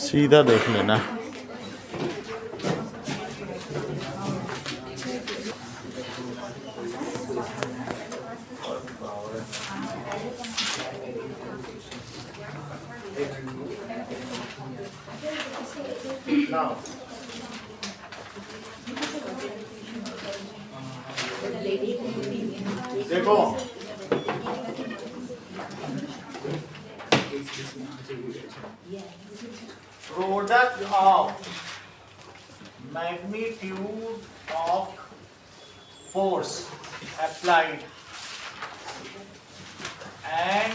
सीधा देख लेना। Now, देखो product of magnitude of force applied and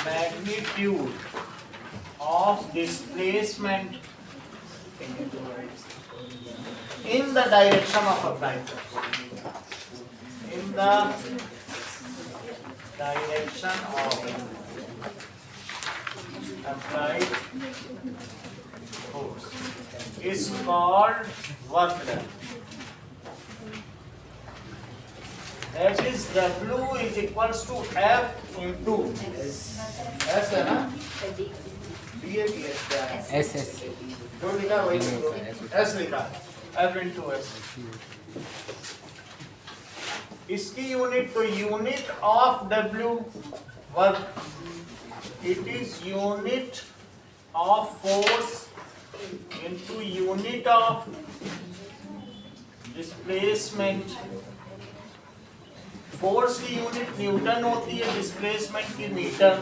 magnitude of displacement in the direction of applied force. In the direction of applied force is called work done. That is W is equals to F into S है ना? D A S S जो लिखा वही लिखो S लिखा F into S. इसकी unit तो unit of W work, it is unit of force into unit of displacement. Force की यूनिट न्यूटन होती है, डिस्प्लेसमेंट की मीटर,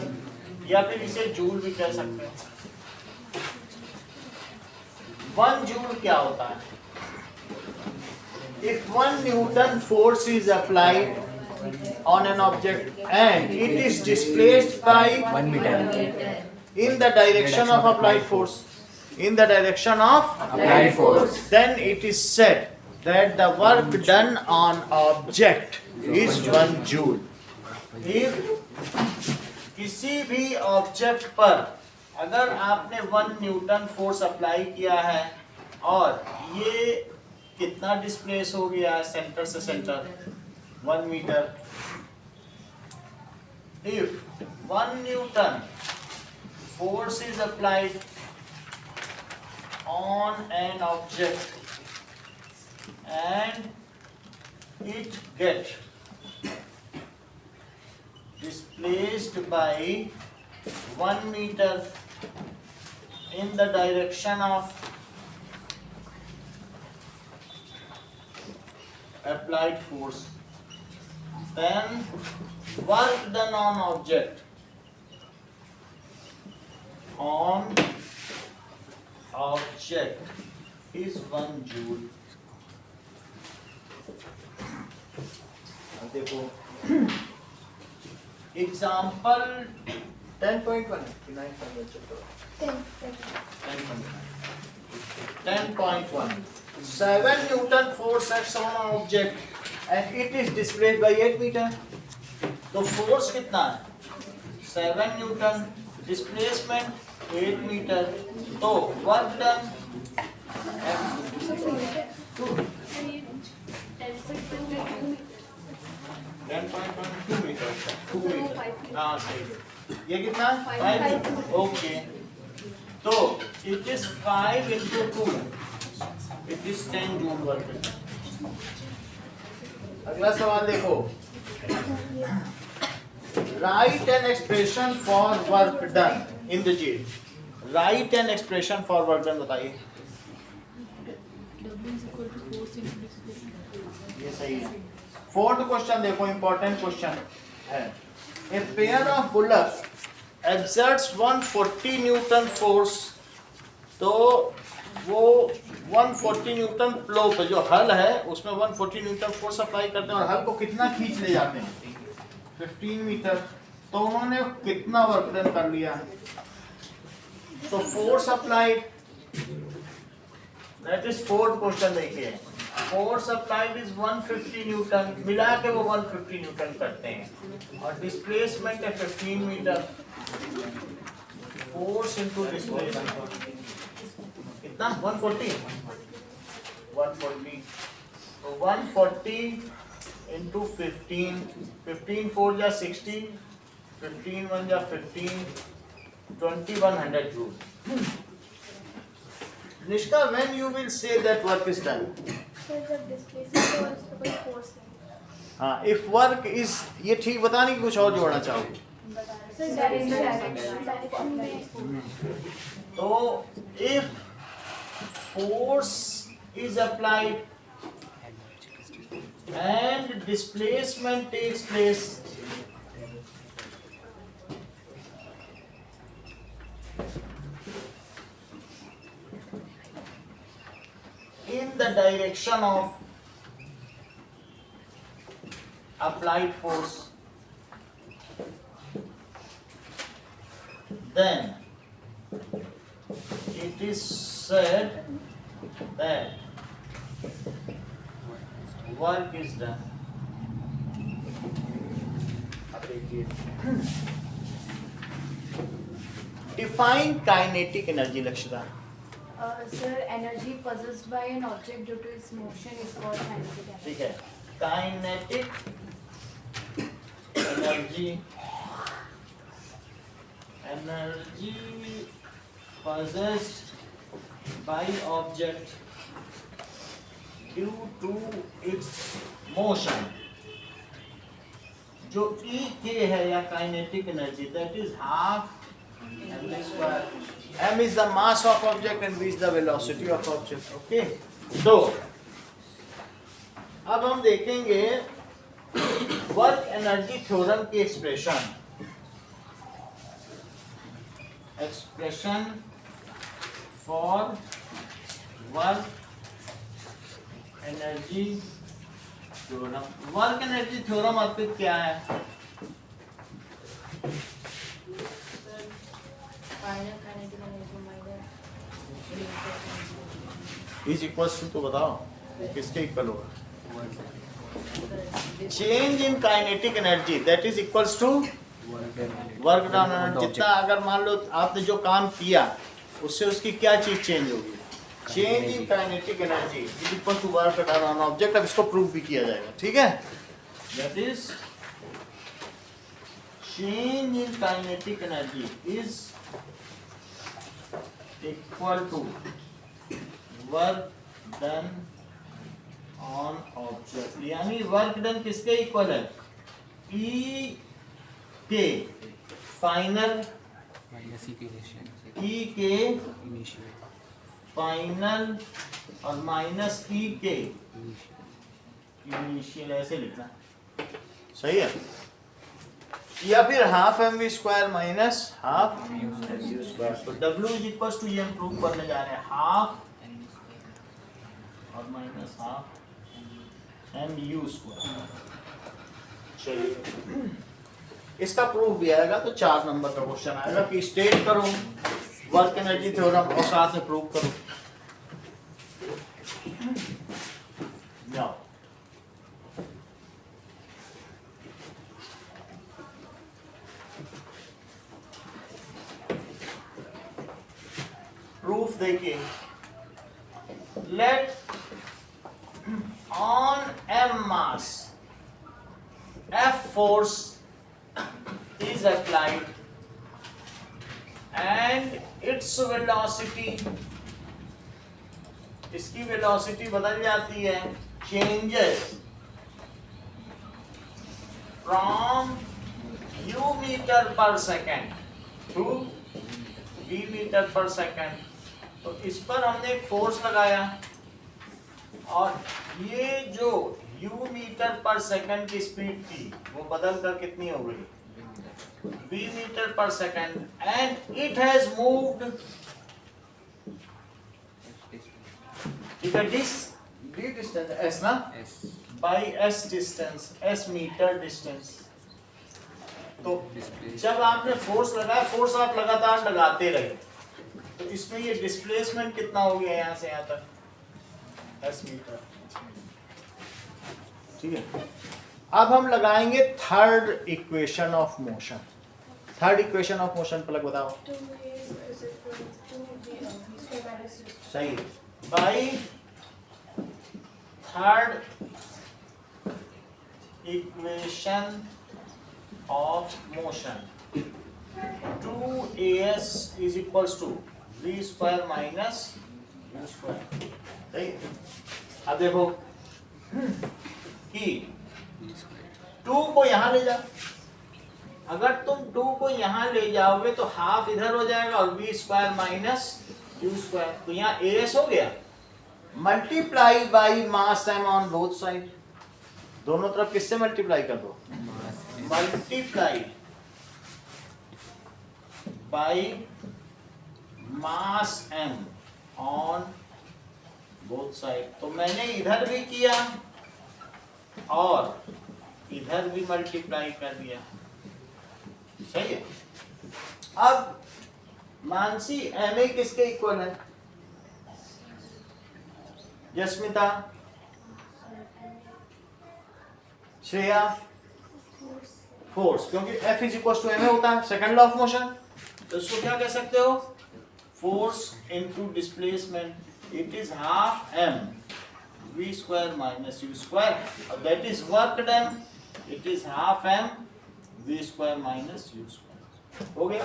या फिर इसे जूल भी कह सकते हैं। 1 जूल क्या होता है? If 1 Newton force is applied on an object and it is displaced by 1 metre in the direction of applied force, in the direction of Applied force. then it is said that the work done on object is 1 joule. If किसी भी object पर अगर आपने 1 Newton force apply किया है और ये कितना डिस्प्लेस हो गया है सेंटर से centre 1 metre, if 1 Newton force is applied on an object and it get displaced by 1 meter in the direction of applied force, then work done on object is 1 joule. अब देखो example 10.1 कि 10.1 7 Newton force acts on an object and it is displaced by 8 meter. तो force कितना है 7 Newton, displacement 8 metre, तो work done 10.2 metre 2 metre, हाँ सही। ये कितना 5, ओके, तो it is 5 into 2, it is 10 joule work. अगला सवाल देखो, write an expression for work done in the jail. Write an expression for work done, बताइए। ये सही है। फोर्थ क्वेश्चन देखो, इंपॉर्टेंट क्वेश्चन है। A pair of bullocks exerts 140 Newton force, तो वो 140 न्यूटन प्लो पे जो हल है उसमें 140 न्यूटन फोर्स अप्लाई करते हैं और हल को कितना खींच ले जाते हैं 15 मीटर, तो उन्होंने कितना वर्क डन कर लिया? तो force applied, that is fourth question. देखिए फोर्स अप्लाइड इज 150 न्यूटन, मिला के वो 150 न्यूटन करते हैं और डिस्प्लेसमेंट है 15 मीटर। फोर्स इनटू डिस्प्लेसमेंट कितना 140, तो 140 into 15, 15 4 जा 60, 15 1 जा 15, 2100 joule. Nishka, when you will say that work is done? So जब displacement हो उसको कोई force नहीं हाँ, if work is, ये ठीक बताने की कुछ और जोड़ना चाहोगे? So direction में तो if force is applied and displacement takes place, in the direction of applied force, then it is said that work is done. अब देखिए, define kinetic energy, Lakshita. Sir, energy possessed by an object due to its motion is called kinetic energy. ठीक है, kinetic energy, energy possessed by object due to its motion. जो E K है या kinetic energy, that is half m square. M is the mass of object and V is the velocity of object. Okay, तो अब हम देखेंगे work energy theorem की expression for work energy theorem. Work energy theorem Arpit क्या है? Final kinetic energy minus is equals to, तो बताओ किसके इक्वल होगा? Change in kinetic energy that is equals to work done energy. जितना अगर मान लो आपने जो काम किया उससे उसकी क्या चीज चेंज होगी? Change in kinetic energy is equal to work done on object. अब इसको प्रूव भी किया जाएगा. ठीक है, that is change in kinetic energy is equal to work done on object. यानी वर्क डन किसके इक्वल है? E के फाइनल, माइनस ई के इनिशियल E के इनिशियल फाइनल और माइनस E के इनिशियल. ऐसे लिखना सही है. या फिर half M we square minus half M U square. तो W इज इक्वल टू, ये हम प्रूव करने जा रहे हैं, हाफ और minus half M U square. चलिए, इसका प्रूफ भी आएगा. तो 4 नंबर का क्वेश्चन आएगा कि स्टेट करो वर्क एनर्जी थ्योरम और साथ में प्रूव करो. जाओ. प्रूफ देखिए. Let on m mass F force is applied and its velocity, इसकी velocity बदल जाती है, changes from u meter per second to v meter per second. तो इस पर हमने एक फोर्स लगाया और ये जो u मीटर पर सेकंड की स्पीड थी वो बदल कर कितनी हो गई? v मीटर पर second. And it has moved, ठीक है, d डिस्टेंस s ना, S by s distance, s metre distance. तो डिस्प्लेस जब आपने फोर्स लगाया, फोर्स आप लगातार लगाते रहे, तो इसमें ये डिस्प्लेसमेंट कितना हो गया यहाँ से यहाँ तक? s metre. ठीक है. अब हम लगाएंगे third equation of motion. Third equation of motion plug बताओ. 2a is equal to v square minus u. सही. By third equation of motion 2as is equals to v square minus u square. सही। अब देखो कि 2 को यहाँ ले जाओ, अगर तुम 2 को यहाँ ले जाओगे तो हाफ इधर हो जाएगा और v square minus u square, तो यहाँ as हो गया multiply by mass m on both side. दोनों तरफ किससे मल्टीप्लाई कर दो? Multiply by mass m on both side. तो मैंने इधर भी किया और इधर भी मल्टीप्लाई कर दिया। सही है। अब मानसी ma किसके इक्वल है? जस्मिता, श्रेया, फोर्स, क्योंकि F is equal to ma होता है, सेकंड लॉ ऑफ मोशन। तो इसको क्या कह सकते हो? Force into displacement, it is half m v square minus u square, और that is work done, it is half m v square minus u square. हो गया।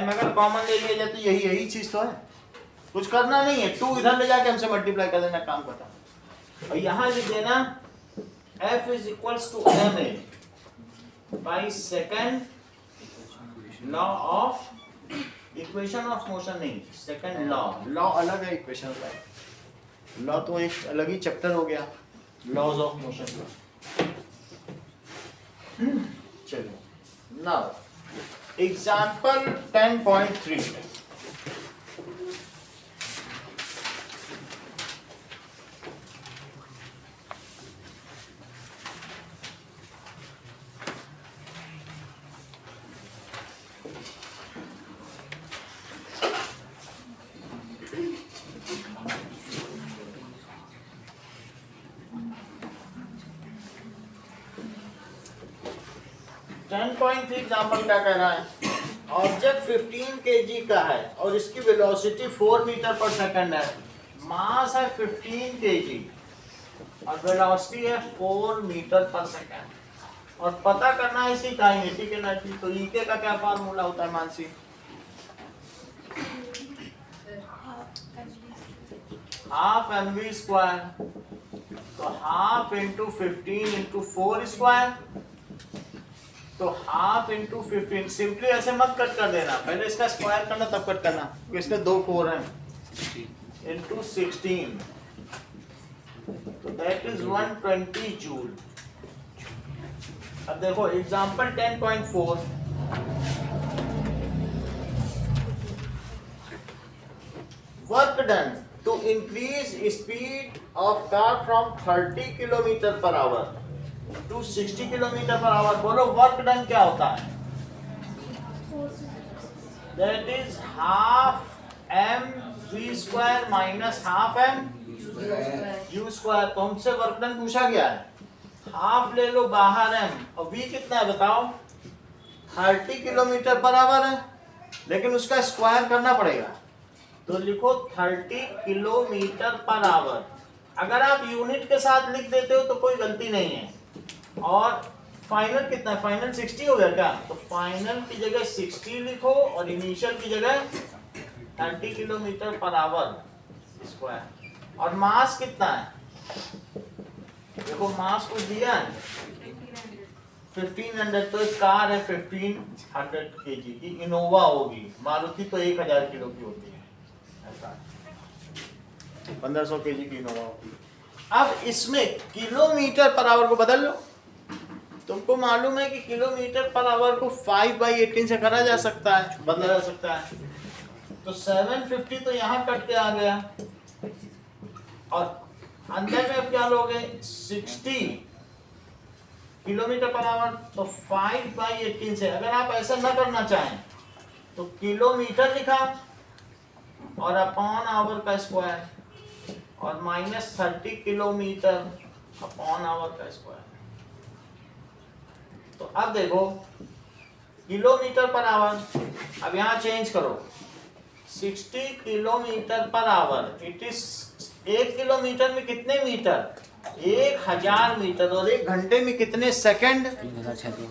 m अगर कॉमन ले लिया जाए तो यही चीज तो है, कुछ करना नहीं है। 2 इधर ले जाके हमसे मल्टीप्लाई कर देना, काम खत्म। और यहां लिख देना F is equals to ma by second law of equation of motion, नहीं सेकंड लॉ अलग है, इक्वेशन अलग। लॉ तो एक अलग ही चैप्टर हो गया, लॉज ऑफ मोशन का। चलो नाउ एग्जांपल 10.3। एग्जाम्पल क्या कह रहा है? ऑब्जेक्ट 15 kg का है और इसकी वेलोसिटी 4 मीटर पर सेकंड है, मास है 15 kg और वेलोसिटी है 4 मीटर पर सेकंड, और पता करना है इसकी काइनेटिक एनर्जी। तो ईके का क्या फार्मूला होता है मानसी? हाफ mv स्क्वायर, तो हाफ इंटू 15 इंटू 4 स्क्वायर, तो हाफ इंटू 15। सिंपली ऐसे मत कट कर देना, पहले इसका स्क्वायर करना तब कट करना, क्योंकि इसमें 2 4 हैं, इंटू 16, तो दैट इज 120 जूल। अब देखो example 10.4, work done to increase speed of car from 30 kilometre per hour to 60 kilometre per hour. बोलो वर्क डन क्या होता है? That is half m v square minus half m u square. तो हमसे work done पूछा गया है, half ले लो बाहर m, और v कितना है बताओ? 30 किलोमीटर पर आवर है, लेकिन उसका स्क्वायर करना पड़ेगा, तो लिखो 30 किलोमीटर पर आवर। अगर आप यूनिट के साथ लिख देते हो तो कोई गलती नहीं है। और फाइनल कितना है? फाइनल 60 हो गया क्या? तो फाइनल की जगह 60 लिखो और इनिशियल की जगह 30 किलोमीटर पर आवर स्क्वायर। और मास कितना है? देखो मास कुछ दिया है 1500, तो एक कार है 1500 kg की, इनोवा होगी, मारुति तो 1000 किलो की होती है, ऐसा 1500 kg की इनोवा होगी। अब इसमें किलोमीटर पर आवर को बदल लो। तुमको मालूम है कि किलोमीटर पर आवर को 5/18 से करा जा सकता है, बदला जा सकता है। तो 750 तो यहाँ कट के आ गया, और अंदर में अब क्या लोगे? 60 किलोमीटर पर आवर, तो 5/18 से। अगर आप ऐसा ना करना चाहें तो किलोमीटर लिखा और अपॉन आवर का स्क्वायर, और माइनस 30 किलोमीटर अपॉन आवर का स्क्वायर। तो अब देखो किलोमीटर पर आवर, अब यहाँ चेंज करो, 60 kilometre per our, it is 1 kilometre में कितने मीटर? 1000 मीटर, और 1 घंटे में कितने सेकंड? 3600।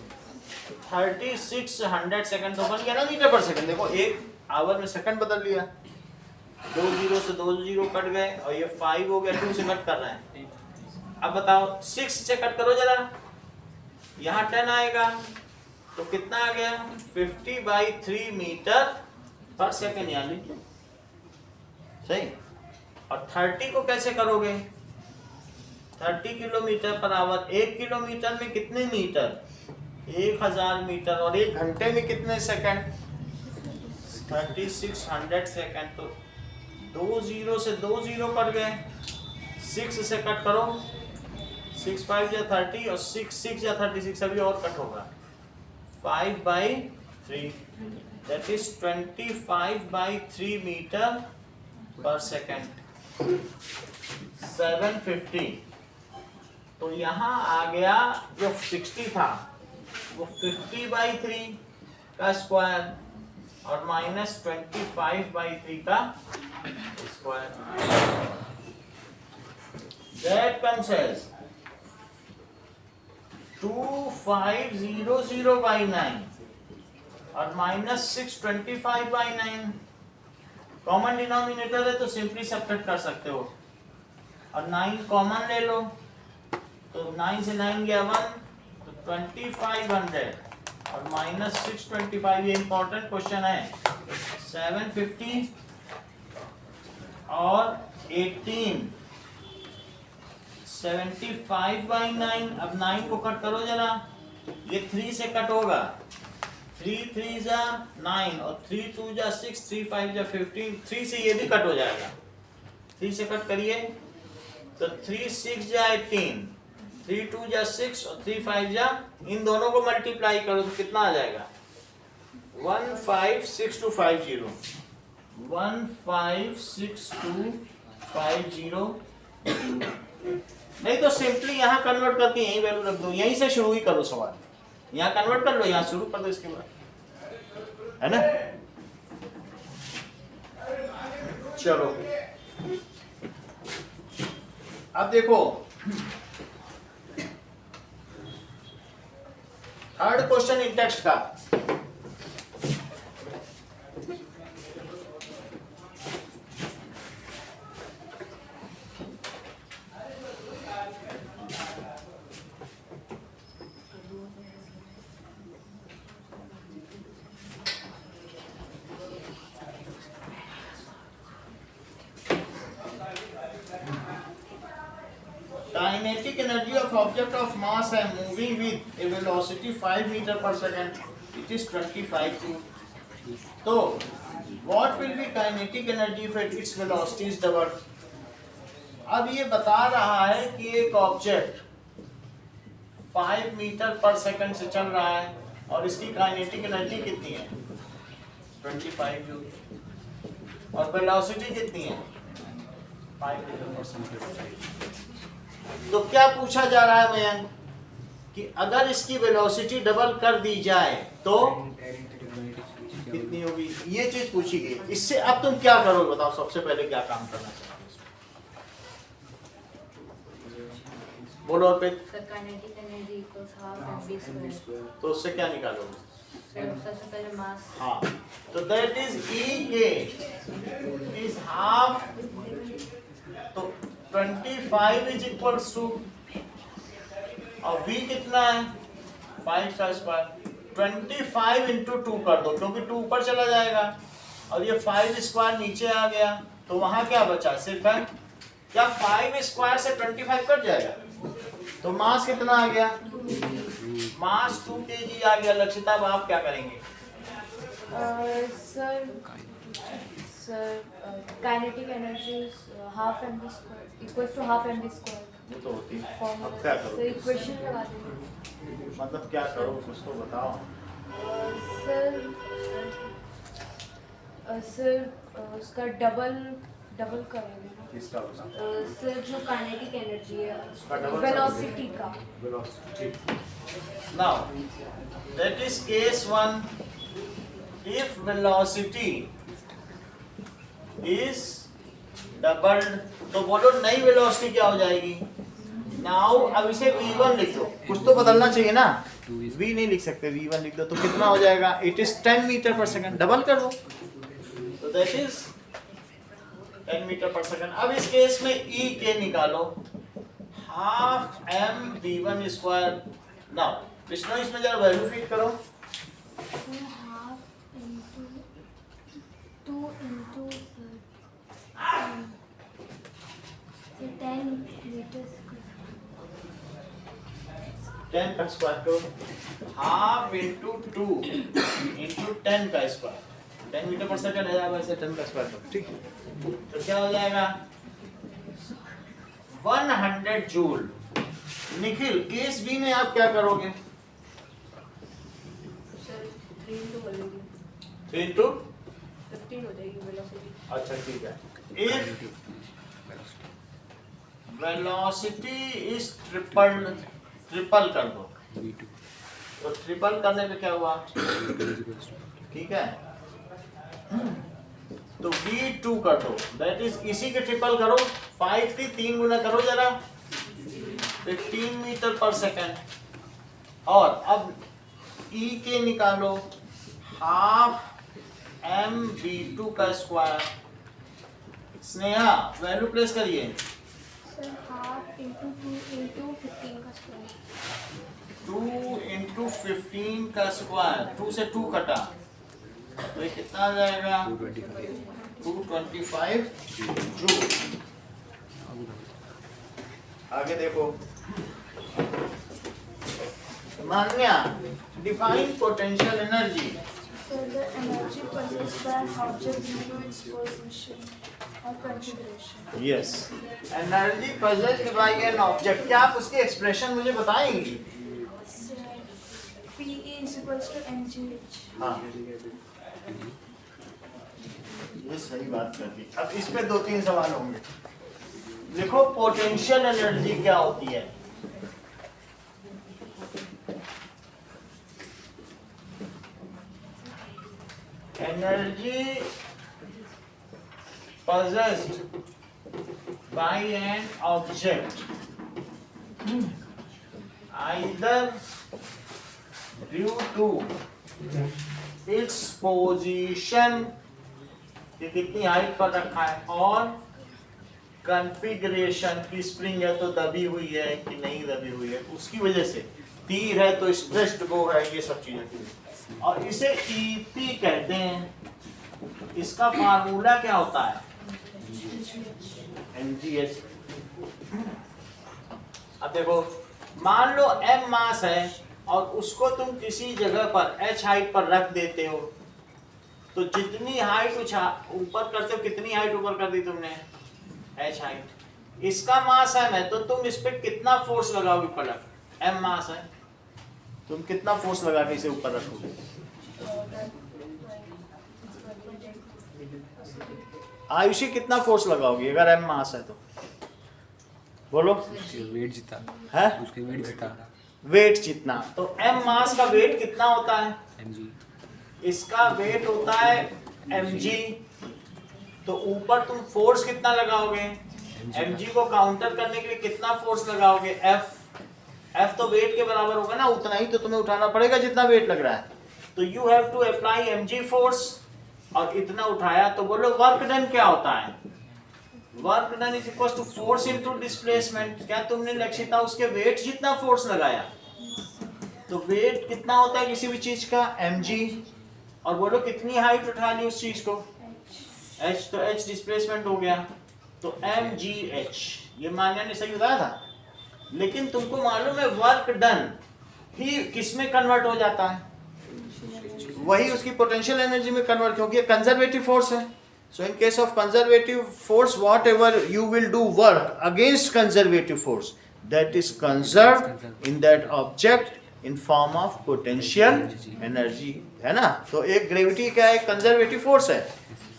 3600 सेकंड तो बन गया ना मीटर पर सेकंड। देखो एक आवर में सेकंड बदल लिया, 2 जीरो से 2 जीरो कट गए और ये 5 हो गया, 2 से कट कर रहे हैं। अब बताओ 6 से कट करो जरा, यहाँ 10 आएगा तो कितना आ गया 50/3 मीटर पर सेकंड, यानी सही। और 30 को कैसे करोगे, 30 किलोमीटर पर आवर, 1 किलोमीटर में कितने मीटर, 1000 मीटर, और 1 घंटे में कितने सेकंड, 3600 सेकंड। तो 2 जीरो से 2 जीरो कट गए, 6 से कट करो, 6 5 या 30 और 6 6 या 36, अभी और कट होगा, 5/3 दैट इज 25/3 मीटर पर सेकंड, 750। तो यहाँ आ गया जो 60 था वो 50/3 का स्क्वायर और माइनस 25/3 का स्क्वायर, दैट कम्स एज 2500/9 और माइनस 625/9। कॉमन डिनोमिनेटर है तो सिंपली सब्ट्रैक्ट कर सकते हो, और 9 कॉमन ले लो तो 9 से 9 गया 1, तो 2500 और माइनस 625, ये इंपॉर्टेंट क्वेश्चन है। 750 और 18, 75/9। अब 9 को कट करो जरा, ये 3 से कट होगा, 3 3 जा 9 और 3 2 जा 6, 3 5 जा 15, 3 से ये भी कट हो जाएगा, 3 से कट करिए तो 3 6 जा 18, 3 2 जा 6 और 3 5 जा, इन दोनों को मल्टीप्लाई करो तो कितना आ जाएगा 156250, 156250। नहीं तो सिंपली यहाँ कन्वर्ट करके यही वैल्यू रख दो, यहीं से शुरू ही करो सवाल, यहाँ कन्वर्ट कर लो, यहाँ शुरू कर दो इसके बाद, है ना। चलो अब देखो थर्ड क्वेश्चन इन टेक्स्ट का। Kinetic energy of object of mass and moving with a velocity 5 meter per second, it is 25 joule. So, what will be kinetic energy if its velocity is doubled? अब ये बता रहा है कि एक object 5 metre पर second से चल रहा है और इसकी काइनेटिक एनर्जी कितनी है 25 जूल, और वेलोसिटी कितनी है 5 मीटर पर सेकंड। तो क्या पूछा जा रहा है मयंक कि अगर इसकी वेलोसिटी डबल कर दी जाए तो कितनी होगी, ये चीज पूछी गई। इससे अब तुम क्या करोगे बताओ, सबसे पहले क्या काम करना चाहिए बोलो Arpit. Kinetic energy equals half mv²। तो उससे क्या निकालोगे, सबसे पहले मास। हाँ, तो दैट इज ई के इज हाफ, तो 25 इज इक्वल्स टू, और v कितना है 5 का स्क्वायर, 25 इंटू 2 कर दो क्योंकि 2 ऊपर चला जाएगा, और ये 5 स्क्वायर नीचे आ गया, तो वहां क्या बचा सिर्फ है क्या 5 स्क्वायर से 25 कट जाएगा, तो मास कितना आ गया, मास 2 kg आ गया। लक्षिता अब आप क्या करेंगे? Sir kinetic energy half mv² equals to half mv²। वो तो होती है, अब क्या करो? सर इक्वेशन लगा देंगे। मतलब क्या करो कुछ तो बताओ। सर उसका डबल करेंगे ना। किसका बताओ? सर जो काइनेटिक एनर्जी है उसका double वेलोसिटी का। Velocity. Now, that is case 1. If velocity is doubled, तो बोलो नई वेलोसिटी क्या हो जाएगी। Now अब इसे v1 लिख दो, कुछ तो बदलना चाहिए ना, 2 is v नहीं लिख सकते, v1 लिख दो तो कितना हो जाएगा, इट इज 10 मीटर पर सेकंड, डबल कर दो तो दैट इज 10 मीटर पर सेकंड। अब इस केस में e के निकालो, half m v1 square. Now Vishnu इसमें जरा वैल्यू फिट करो, half into 2 into 10 meters square. 10 का स्क्वायर करो, हाफ इंटू 2 इंटू 10 का स्क्वायर, 10 मीटर पर सेकंड है, वैसे 10 का स्क्वायर करो, ठीक है। तो क्या हो जाएगा 100 जूल। निखिल केस बी में आप क्या करोगे, सर 3 into 1 होगी, 3 इंटू 15 हो जाएगी वेलोसिटी। अच्छा ठीक है, इफ वेलोसिटी इज ट्रिपल कर दो, v2 तो ट्रिपल करने पे क्या हुआ, ठीक है, तो v2 कर दो, दैट इज इसी के ट्रिपल करो, 5 की 3 गुना करो जरा, 15 मीटर पर सेकंड। और अब e के निकालो, हाफ m v2 का स्क्वायर। स्नेहा वैल्यू प्लेस करिए, सर हाफ into 2 into 15 का स्क्वायर। 2 इंटू 15 का स्क्वायर, 2 से 2 कटा तो ये कितना आ जाएगा, 225 जूल। आगे देखो, Manya define potential energy. So the energy possessed by an object due to its position or configuration. Yes, energy possessed by an object, क्या आप उसकी एक्सप्रेशन मुझे बताएंगी? So P is equals to mgh. हाँ, ये सही बात कर दी। अब इस पे 2-3 सवाल होंगे। देखो पोटेंशियल एनर्जी क्या होती है, energy possessed by an object either due to its position, कि कितनी हाइट पर रखा है, और कॉन्फ़िगरेशन की स्प्रिंग है तो दबी हुई है कि नहीं दबी हुई है, उसकी वजह से तीर है तो स्ट्रेस्ड बो है, ये सब चीजें, और इसे ईपी कहते हैं। इसका फार्मूला क्या होता है, mgh। अब देखो, मान लो m मास है और उसको तुम किसी जगह पर h हाइट पर रख देते हो, तो जितनी हाइट ऊपर करते हो, कितनी हाइट ऊपर कर दी तुमने, h हाइट। इसका मास m है तो तुम इस पे कितना फोर्स लगाओगे पलक, m मास है, तुम कितना फोर्स लगा के इसे ऊपर रखोगे, आयुषी कितना फोर्स लगाओगे अगर m मास है तो, बोलो। वेट जितना है, उसके वेट जितना वेट जितना, तो m मास का वेट कितना होता है, mg, इसका वेट होता है mg, तो ऊपर तुम फोर्स कितना लगाओगे, mg को काउंटर करने के लिए कितना फोर्स लगाओगे, f तो वेट के बराबर होगा ना, उतना ही तो तुम्हें उठाना पड़ेगा जितना वेट लग रहा है, तो you have to apply mg force, और इतना उठाया, तो बोलो वर्क डन क्या होता है, work done is equal to force into displacement. क्या तुमने लक्षिता उसके वेट जितना फोर्स लगाया, तो वेट कितना होता है किसी भी चीज का, mg, और बोलो कितनी हाइट उठा ली उस चीज को, h, तो h डिस्प्लेसमेंट हो गया, तो mgh। ये मान्या ने सही बताया था, लेकिन तुमको मालूम है वर्क डन ही किसमें कन्वर्ट हो जाता है, वही उसकी पोटेंशियल एनर्जी में कन्वर्ट, क्योंकि कंजर्वेटिव फोर्स है। So in case of conservative force, whatever you will do work against conservative force, that is conserved in that object in form of potential energy, है ना। तो एक gravity क्या है, conservative force है,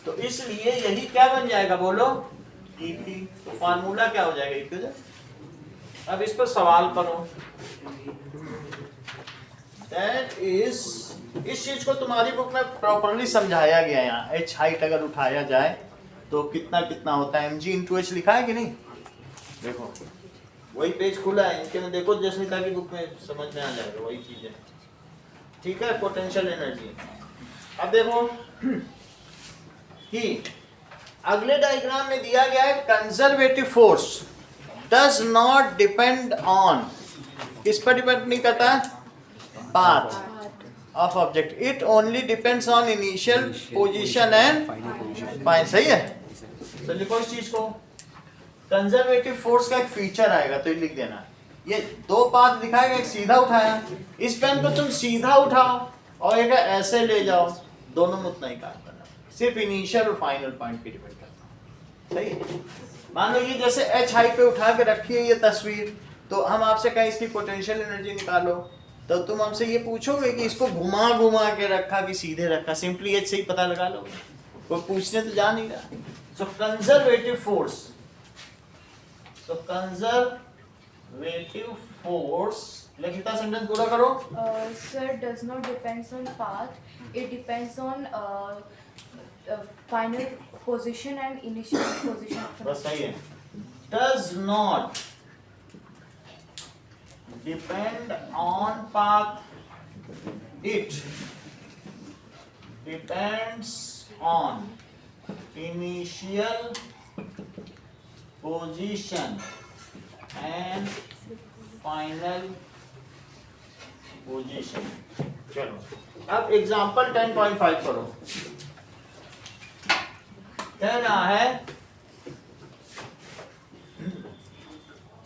तो इसलिए यही क्या बन जाएगा, बोलो EP। तो फार्मूला क्या हो जाएगा, EP। अब इस पर सवाल करो, दैट इज, इस चीज को तुम्हारी बुक में प्रॉपर्ली समझाया गया है। यहाँ h हाइट अगर उठाया जाए तो कितना कितना होता है, mg इंटू h लिखा है कि नहीं, देखो वही पेज खुला है इनके में, देखो जसमिता की बुक में समझ में आ जाएगा वही चीज है। ठीक है, पोटेंशियल एनर्जी। अब देखो कि अगले डायग्राम में दिया गया है conservative force does not depend on, किस पर डिपेंड नहीं करता है, path of object, it only depends on initial position and fine. सही है, तो लिखो इस चीज को। कंजर्वेटिव फोर्स का एक फीचर आएगा तो ये लिख देना, ये दो पाथ दिखाएगा, एक सीधा उठाया, इस पेन को तुम सीधा उठाओ और एक ऐसे ले जाओ, दोनों में उतना ही काम करना, सिर्फ इनिशियल और फाइनल पॉइंट पे डिपेंड करता है। सही है, मान लो ये जैसे एच हाइट पे उठा के रखी है ये तस्वीर, तो हम आपसे कहें इसकी पोटेंशियल एनर्जी निकालो, तो तुम हमसे ये पूछोगे कि इसको घुमा घुमा के रखा कि सीधे रखा, सिंपली एच से ही पता लगा लोगे, कोई पूछने तो जा नहीं रहा। सो कंजर्वेटिव फोर्स, सो कंजर्वेटिव फोर्स, लिखिता सेंटेंस पूरा करो। Sir, does not depends on path. It depends on final position and initial position. बस सही है, does not depend on path, it depends on initial position and final position। चलो अब example 10.5 करो। कह रहा है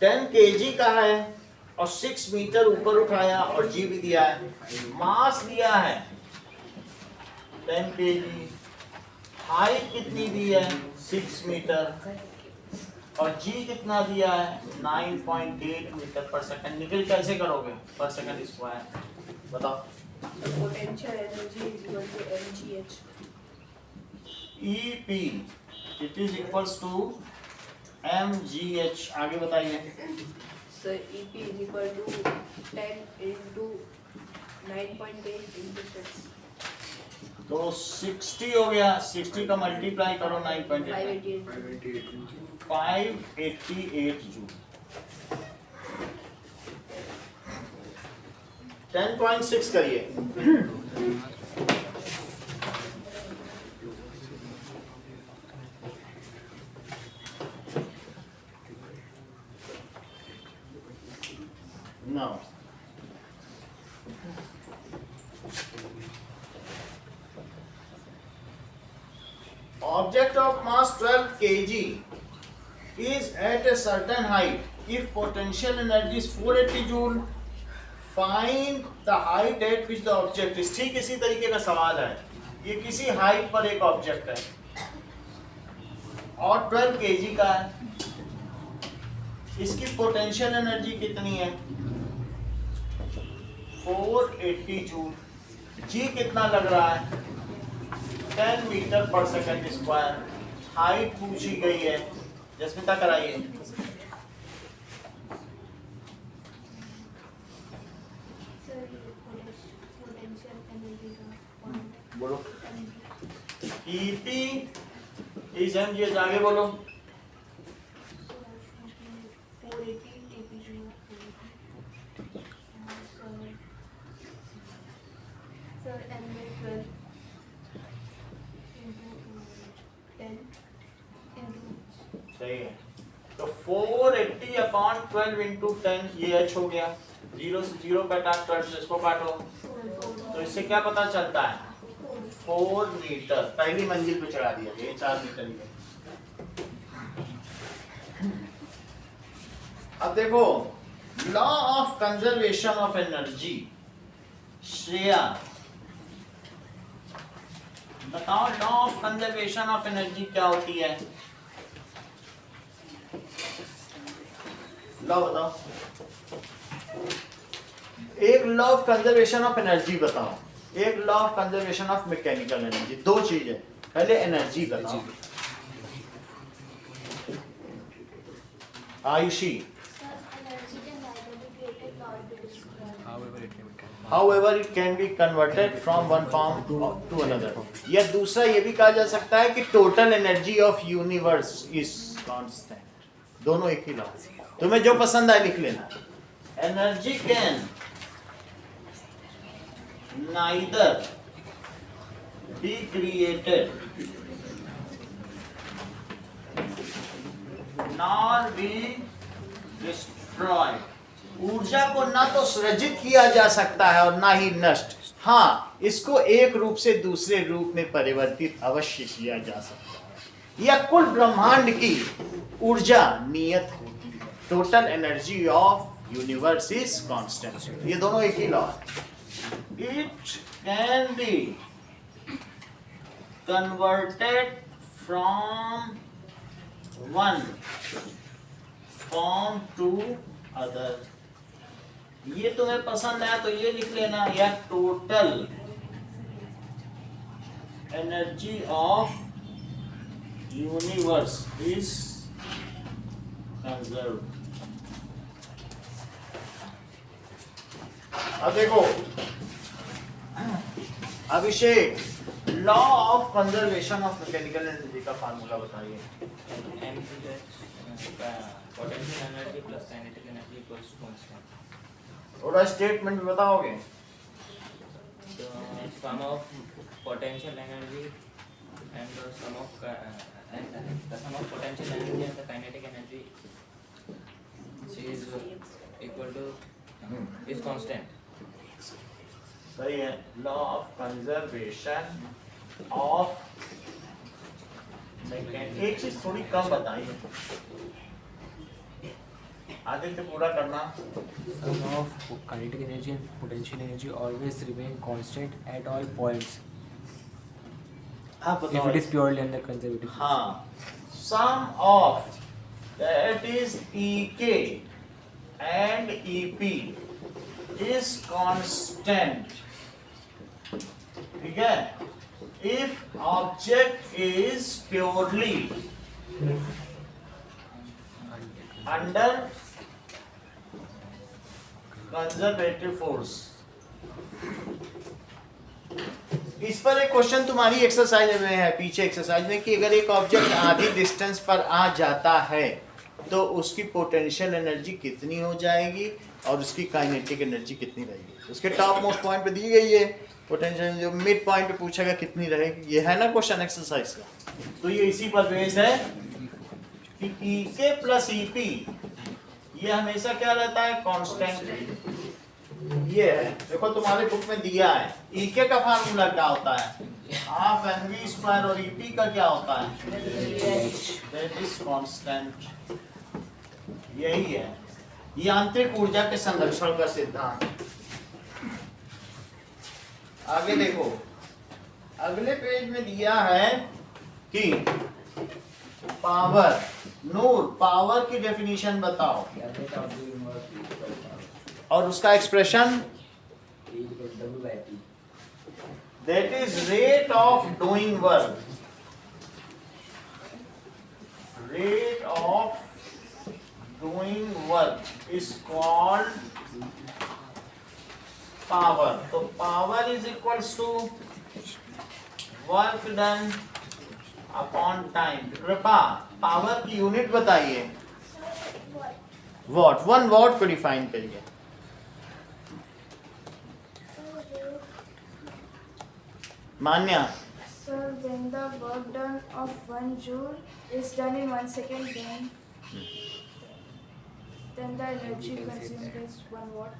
10 kg का है और 6 मीटर ऊपर उठाया और जी भी दिया है, मास दिया है 10 kg, हाइट कितनी दी है 6 मीटर और जी कितना दिया है 9.8 मीटर पर सेकंड। निकल कैसे करोगे पर सेकंड स्क्वायर, बताओ। Potential energy is equal to mgh। EP it is equals to mgh। आगे बताइए। Sir EP is equal to 10 into 9.8 into 6, तो 60 हो गया, 60 का मल्टीप्लाई करो 9.8, 588 जूल। 10.6 करिए। Now object of mass 12 kg is at a certain height if potential energy is 480 joule, find the height at which the object is। ठीक इसी तरीके का सवाल है, ये किसी हाइट पर एक ऑब्जेक्ट है और 12 kg का है, इसकी पोटेंशियल एनर्जी कितनी है 480 जूल, जी कितना लग रहा है 10 मीटर पर सेकंड स्क्वायर, हाइट पूछी गई है, जसमिता कराइए। बोलो EP इज mgh, आगे बोलो। 480 TPG। Sir, m/12 into 10 into। सही है, तो 480 अपॉन 12 इंटू 10, ये h हो गया, 0 से 0 कटा, 12 से इसको काटो, तो इससे क्या पता चलता है 4 मीटर, पहली मंजिल पे चढ़ा दिया, ये 4 मीटर ही है। अब देखो law of conservation of energy, Shreya बताओ law of conservation of energy क्या होती है, लॉ बताओ। एक law of conservation of energy बताओ, एक law of conservation of mechanical energy, दो चीज है, पहले एनर्जी बताओ। Ayushi. However, it can be converted from one form to another। या दूसरा ये भी कहा जा सकता है कि total energy of universe is constant। दोनों एक ही लॉ। तुम्हें जो पसंद आए लिख लेना। Energy can neither be created nor be destroyed. ऊर्जा को ना तो सृजित किया जा सकता है और ना ही नष्ट। हाँ, इसको एक रूप से दूसरे रूप में परिवर्तित अवश्य किया जा सकता है। यह कुल ब्रह्मांड की ऊर्जा नियत होती है। Total energy of universe is constant. ये दोनों एक ही लॉ है। It can be converted from one form to other. ये तुम्हें पसंद है तो ये लिख लेना, या total energy of universe is conserve. अब देखो Abhishek, law of conservation of mechanical energy का फार्मूला बताइए। potential energy plus kinetic energy equals constant. थोड़ा स्टेटमेंट बताओगे? The sum of potential energy and the sum of potential energy and the kinetic energy is equal to is constant. सही है। Law of conservation of mechanical. एक चीज थोड़ी कम बताइए, आदित्य पूरा करना। Sum of kinetic energy and potential energy always remain constant at all points आप if बताओ। it is purely under conservative. हाँ, sum of that is EK and EP is constant। ठीक है? If object is purely under conservative force. इस पर एक question तुम्हारी exercise में है, पीछे एक्सरसाइज में, कि अगर एक ऑब्जेक्ट आधी डिस्टेंस पर आ जाता है तो उसकी पोटेंशियल एनर्जी कितनी हो जाएगी और उसकी काइनेटिक एनर्जी कितनी रहेगी। उसके टॉप मोस्ट पॉइंट पे दी गई है पोटेंशियल, जो मिड पॉइंट पे पूछा गया कितनी रहेगी। ये है ना क्वेश्चन एक्सरसाइज का, तो ये इसी पर बेस्ड है कि EK प्लस EP ये हमेशा क्या रहता है, कांस्टेंट। ये है, देखो तुम्हारे बुक में दिया है। EK का फार्मूला क्या होता है, हाफ mv स्क्वायर, और EP का क्या होता है, दैट इज कांस्टेंट। यही है यांत्रिक ऊर्जा के संरक्षण का सिद्धांत। आगे देखो, अगले पेज में दिया है कि पावर, नूर पावर की डेफिनेशन बताओ और उसका expression. That is rate of doing work. Rate of doing work is called power. तो power is equals to work done upon time. Kripa power की यूनिट बताइए। वॉट, 1 वॉट को डिफाइन करिए। Manya, Sir, when the work done of 1 joule is done in 1 second, then the energy consumed is 1 watt.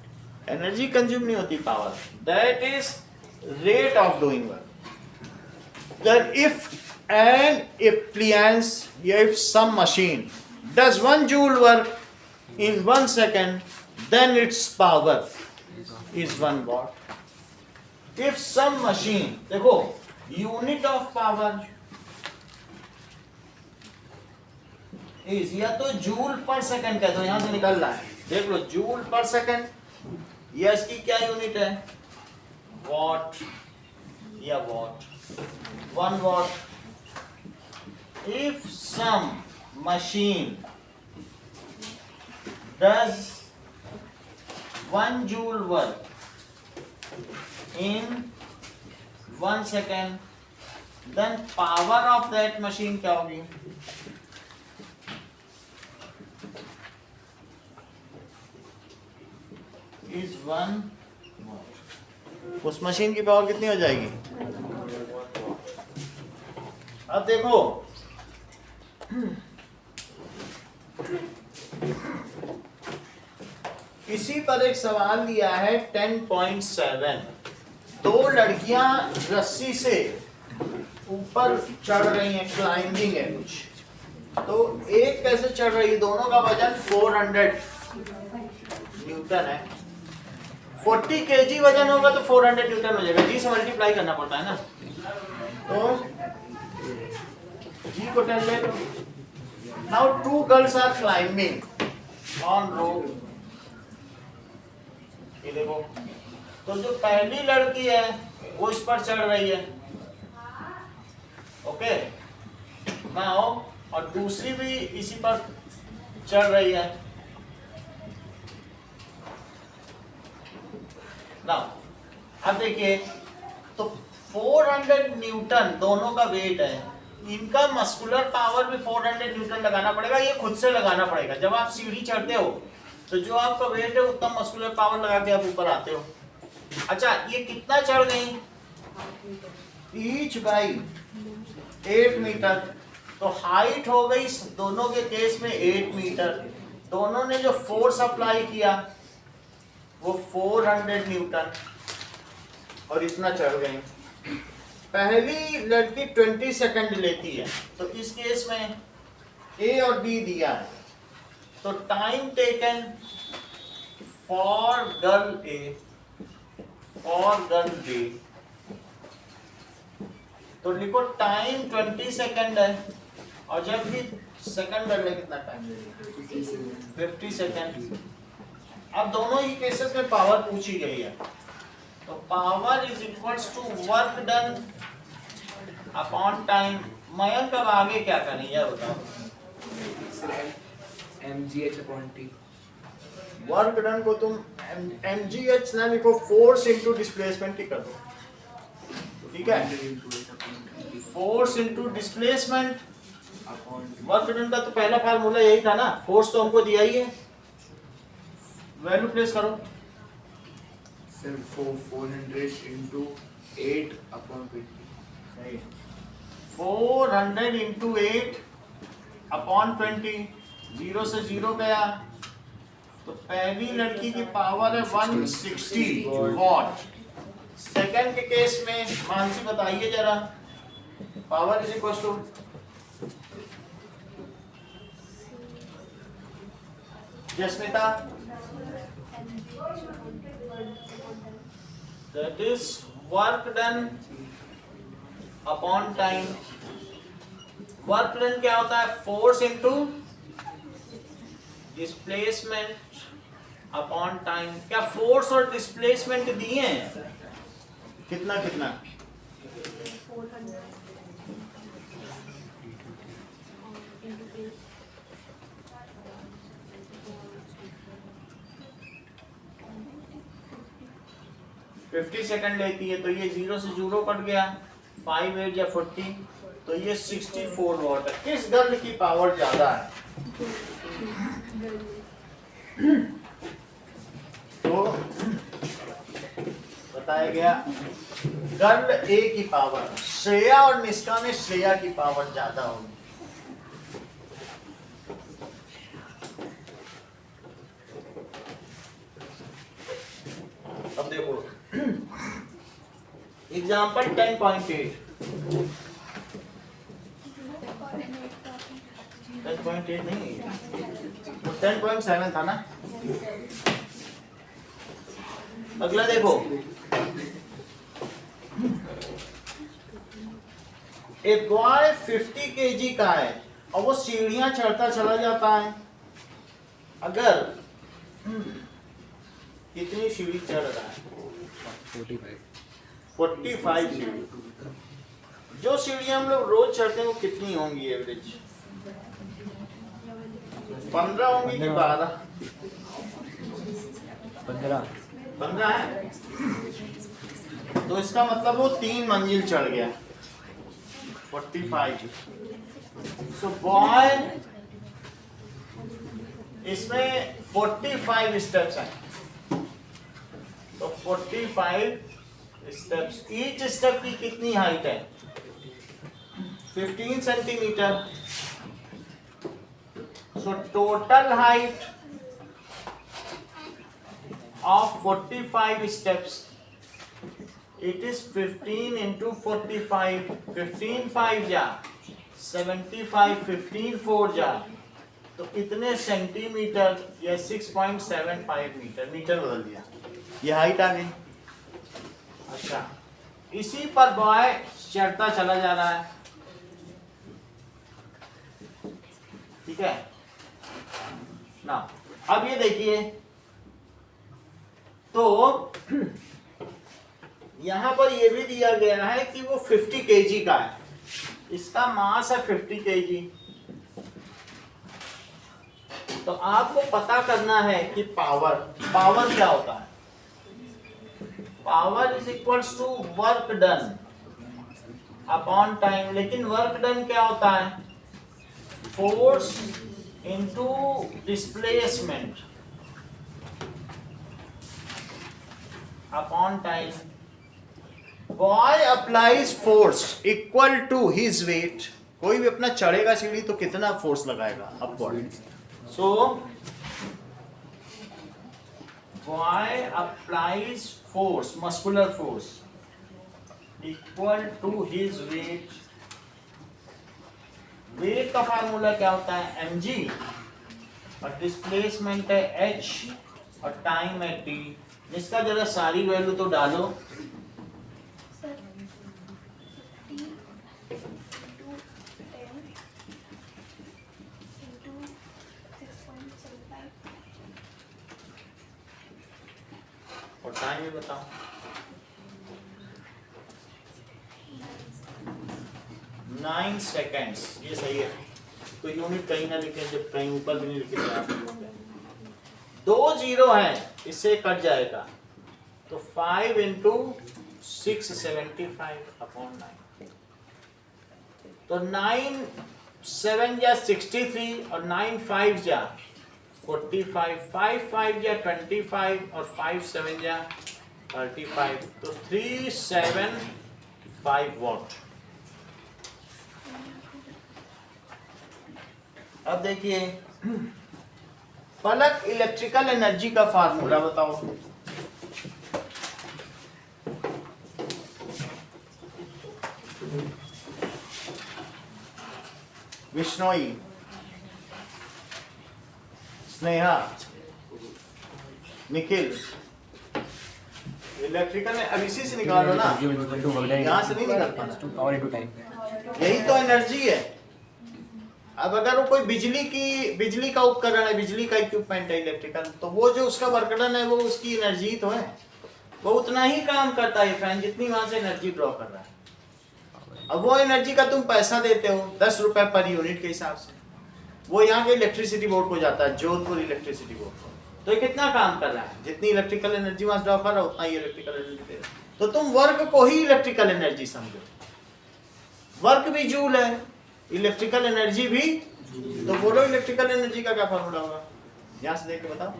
Energy consume नहीं होती power, that is rate of doing work. Then if an appliance, if some machine does 1 joule work in 1 second, then its power is 1 watt. If some machine, देखो unit of power is या तो joule पर second का, तो यहां से निकल रहा है, देख लो जूल पर सेकंड, या इसकी क्या यूनिट है, वॉट या what, 1 watt. If some machine does 1 joule work in 1 second, then power of that machine क्या होगी, इज 1 वाट। उस मशीन की पावर कितनी हो जाएगी? अब देखो इसी पर एक सवाल दिया है 10.7। दो लड़कियां रस्सी से ऊपर चढ़ रही हैं, क्लाइंबिंग है कुछ, तो एक कैसे चढ़ रही है? दोनों का वजन 400 न्यूटन है। 40 केजी वजन होगा तो 400 न्यूटन हो जाएगा। जी से मल्टीप्लाई करना पड़ता है ना, तो जी को 10 ले लो। Now 2 girls are climbing on rope. ये देखो, तो जो पहली लड़की है वो इस पर चढ़ रही है, ओके नाउ, और दूसरी भी इसी पर चढ़ रही है। नाउ अब देखिए, तो 400 न्यूटन दोनों का वेट है, इनका मस्कुलर पावर भी 400 न्यूटन लगाना पड़ेगा, ये खुद से लगाना पड़ेगा। जब आप सीढ़ी चढ़ते हो तो जो आपका वेट है उतना मस्कुलर पावर लगा के आप ऊपर आते हो। अच्छा, ये कितना चढ़ गई? ईच बाई 8 मीटर, तो हाइट हो गई दोनों के केस में 8 मीटर। दोनों ने जो फोर्स अप्लाई किया वो 400 न्यूटन, और इतना चढ़ गई। पहली लड़की 20 सेकंड लेती है, तो इस केस में ए और बी दिया है, तो टाइम टेकन फॉर गर्ल ए और गर्ल बी, तो लिखो टाइम 20 सेकंड है, और जब भी सेकंड कर ले कितना टाइम लगेगा? 50 सेकंड। अब दोनों ही केसेस में पावर पूछी गई है, तो power is equals to work done upon time. Mayank अब आगे क्या करें यह बताओ? mgh/t। वर्क डन को तुम mgh ना लिखो, फोर्स इनटू डिस्प्लेसमेंट ही कर दो, ठीक है? Force into displacement. Work done का तो पहला फार्मूला यही था ना, फोर्स तो हमको दिया ही है, वैल्यू प्लेस करो। Sir 400 into 8/20। सही, 400 इंटू 8/20, 0 से 0 गया, तो पहली लड़की की पावर है 160 वॉट। सेकंड के केस में मानसी बताइए जरा, power is equal to Jasmita, that is work done upon time. Work done क्या होता है? Force into displacement upon time. क्या फोर्स और डिस्प्लेसमेंट दिए हैं? कितना कितना? 50 सेकंड लेती है, तो ये 0 से 0 कट गया, 5 8 या 40, तो ये 64 वॉट है। किस गर्ल की पावर ज्यादा है? तो बताया गया गर्ल ए की पावर, श्रेया और निष्का में श्रेया की पावर ज्यादा होगी। अब देखो एग्जाम्पल 10.8 नहीं, 10.7 था ना। अगला देखो, एक बॉय 50 kg का है और वो सीढ़ियां चढ़ता चला जाता है। अगर कितनी सीढ़ी चढ़ रहा है? 45 सीढ़ी। जो सीढ़ियां हम लोग रोज चढ़ते हैं वो कितनी होंगी एवरेज? 15 होंगी कि 12? 15 है। तो इसका मतलब वो 3 मंजिल चढ़ गया, 45। सो बॉय इसमें 45 स्टेप्स हैं। तो 45 स्टेप्स, ईच स्टेप की कितनी हाइट है? 15 centimetre. So total height of 45 steps, it is 15 into 45, 15 5 जा 75, 15 4 जा, तो कितने सेंटीमीटर? या 6.75 मीटर, मीटर बदल दिया, ये हाइट आ गई। अच्छा, इसी पर बॉय चढ़ता चला जा रहा है, ठीक है ना। अब ये देखिए, तो यहां पर ये भी दिया गया है कि वो 50 kg का है, इसका मास है 50 kg। तो आपको पता करना है कि पावर क्या होता है। Power is equals to work done upon time. लेकिन वर्क डन क्या होता है? Force into displacement upon time. Boy applies force equal to his weight. कोई भी अपना चढ़ेगा सीढ़ी तो कितना फोर्स लगाएगा? Upward. So boy applies force, muscular force equal to his weight. Weight का फार्मूला क्या होता है? mg, और डिस्प्लेसमेंट है h, और टाइम है t। इसका जरा सारी वैल्यू तो डालो। और टाइम भी बताओ। 9 सेकेंड्स, ये सही है। तो यूनिट कहीं ना लिखे, जब कहीं ऊपर भी नहीं लिखे तो आप लिखोगे। 2 0 है, इससे कट जाएगा, तो 5 इंटू 675 अपॉन 9। तो 9 7 जा 63, और 9 5 जा 45, 5 5 जा 25, और 5 7 जा 35, तो 375 वॉट। अब देखिए, पलक इलेक्ट्रिकल एनर्जी का फार्मूला बताओ। विश्नोई, स्नेहा, निखिल, इलेक्ट्रिकल में अब इसी से निकालो ना, यहाँ से नहीं निकाल पाना। यही तो एनर्जी है। अब अगर वो कोई बिजली का उपकरण है, बिजली का इक्विपमेंट है इलेक्ट्रिकल, तो वो जो उसका वर्कडन है वो उसकी एनर्जी तो है, वो उतना ही काम करता है फैन जितनी वहां से एनर्जी ड्रॉ कर रहा है। अब वो एनर्जी का तुम पैसा देते हो 10 रुपए पर यूनिट के हिसाब से, वो यहाँ के इलेक्ट्रिसिटी बोर्ड को जाता है, जोधपुर इलेक्ट्रिसिटी बोर्ड को। तो ये कितना काम कर रहा है? जितनी इलेक्ट्रिकल एनर्जी वहां ड्रॉ कर रहा है उतना ही इलेक्ट्रिकल एनर्जी दे रहा है। तो तुम वर्क को ही इलेक्ट्रिकल एनर्जी समझो। वर्क भी जूल है, इलेक्ट्रिकल एनर्जी भी। तो बोलो इलेक्ट्रिकल एनर्जी का क्या फॉर्मूला होगा? यहाँ से देख के बताओ।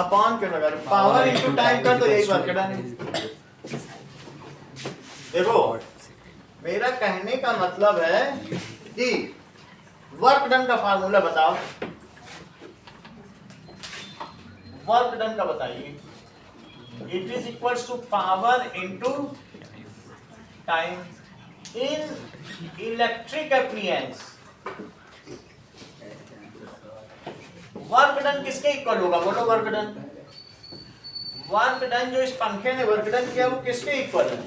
अपॉन क्यों लगा रहे? पावर इनटू टाइम का तो यही वर्क डन है। देखो, मेरा कहने का मतलब है कि वर्क डन का फार्मूला बताओ। वर्क डन का बताइए। It is equals to power into time in electric appliances. Work done किसके इक्वल होगा? बोलो वर्क डन। वर्क डन जो इस पंखे ने वर्क डन किया वो किसके इक्वल है?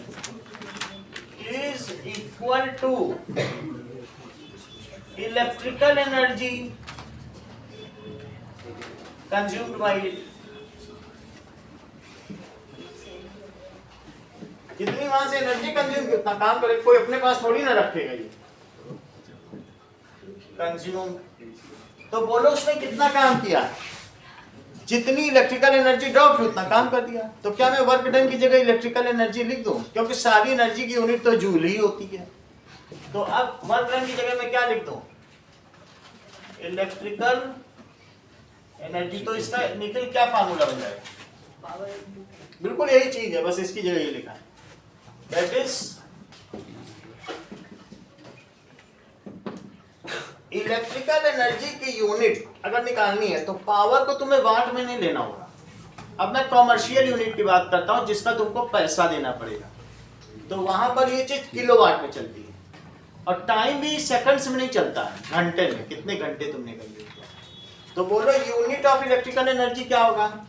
Is equal to electrical energy consumed by it. जितनी वहां से एनर्जी कंज्यूम, कितना काम करे, कोई अपने पास थोड़ी ना रखेगा ये कंज्यूम। तो बोलो उसने कितना काम किया? जितनी इलेक्ट्रिकल एनर्जी ड्रॉप हुई उतना काम कर दिया। तो क्या मैं वर्क डन की जगह इलेक्ट्रिकल एनर्जी लिख दूं? क्योंकि सारी एनर्जी की यूनिट तो जूल ही होती है। तो अब वर्क डन की जगह मैं क्या लिख दूं? इलेक्ट्रिकल एनर्जी, तो इसका निकल क्या फार्मूला बन जाएगा? बिल्कुल यही चीज है, बस इसकी जगह ये लिखा है, दैट इज इलेक्ट्रिकल एनर्जी की यूनिट अगर निकालनी है तो पावर को तुम्हें वाट में नहीं लेना होगा। अब मैं कॉमर्शियल यूनिट की बात करता हूं जिसका तुमको पैसा देना पड़ेगा, तो वहां पर ये चीज किलोवाट में चलती है, और टाइम भी सेकंड्स में नहीं चलता है, घंटे में, कितने घंटे तुमने कर लिए। तो बोलो यूनिट ऑफ इलेक्ट्रिकल एनर्जी क्या होगा?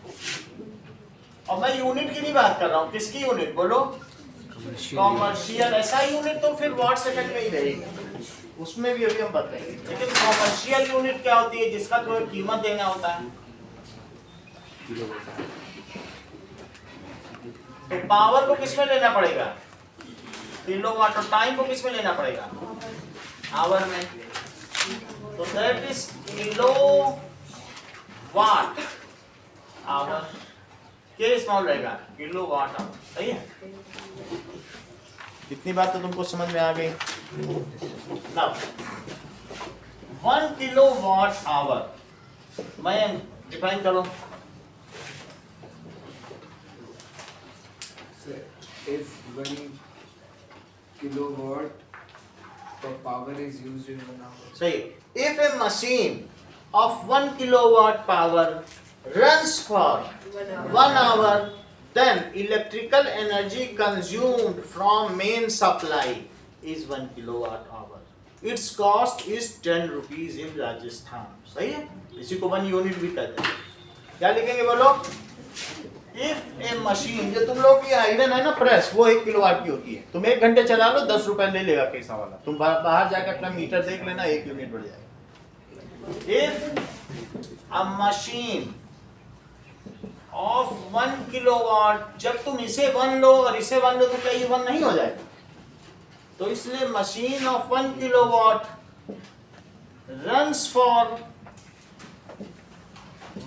और मैं यूनिट की नहीं बात कर रहा हूँ, किसकी यूनिट बोलो? कॉमर्शियल। ऐसा यूनिट तो फिर वाट सेकंड में ही रहेगा, उसमें भी अभी हम बताएंगे। लेकिन कॉमर्शियल यूनिट क्या होती है जिसका तुम्हें कीमत देना होता है? तो पावर को किसमें लेना पड़ेगा? किलोवाट। और टाइम को किसमें लेना पड़ेगा? आवर में। तो that is kilo watt hour, के स्मॉल रहेगा किलो वाट आवर। सही है, इतनी बात तो तुमको समझ में आ गई। नाउ 1 किलो वाट आवर मैं डिफाइन करो। If 1 kilowatt of power is used in 1 hour. सही। If a machine of 1 kilowatt power runs for 1 hour, then electrical energy consumed from main supply is 1 kilowatt hour. Its cost is 10 rupees in Rajasthan. सही है, इसी को 1 unit भी कहते हैं। क्या लिखेंगे बोलो? इफ ए मशीन, जो तुम लोग की आयरन है ना प्रेस, वो 1 किलोवाट की होती है, तुम 1 घंटे चला लो 10 रुपए ले लेगा कैसा वाला। तुम बाहर जाकर अपना मीटर देख लेना, 1 यूनिट बढ़ जाएगा। If a machine of 1 kilowatt, जब तुम इसे 1 लो और इसे 1 लो तो क्या ये 1 नहीं हो जाएगा? तो इसलिए machine of 1 kilowatt runs for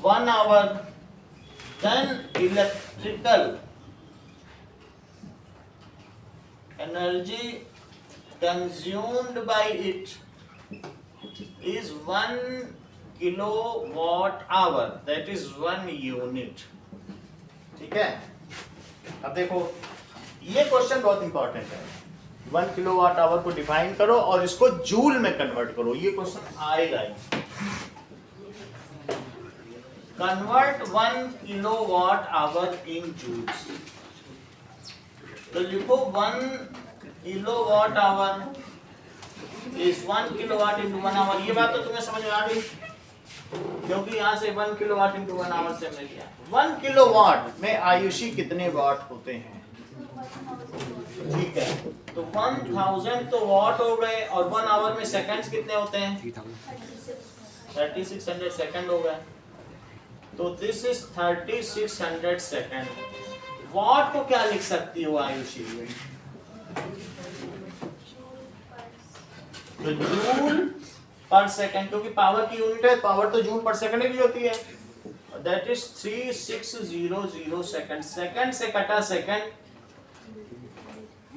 1 hour, then electrical energy consumed by it is 1 kilowatt hour, that is 1 unit। ठीक है, अब देखो ये क्वेश्चन बहुत इंपॉर्टेंट है। 1 किलोवाट आवर को डिफाइन करो और इसको जूल में कन्वर्ट करो, ये क्वेश्चन आएगा ही। Convert 1 kilowatt hour in joules। तो लिखो 1 kilowatt hour is 1 kilowatt into 1 hour। ये बात तो तुम्हें समझ में आ गई, क्योंकि यहाँ से 1 kilowatt into 1 hour से मिल गया। 1 किलोवाट में आयुषी कितने वाट होते हैं? ठीक है, तो 1000 तो वाट हो गए, और 1 आवर में सेकंड्स कितने होते हैं? 3600 सेकंड हो गए। तो दिस इज 3600 सेकंड। वाट को क्या लिख सकती हो आयुषी? तो जूल पर सेकंड, क्योंकि पावर की यूनिट है, पावर तो जूल पर सेकंड भी होती है। That is 3600 second. सेकंड से कटा सेकंड,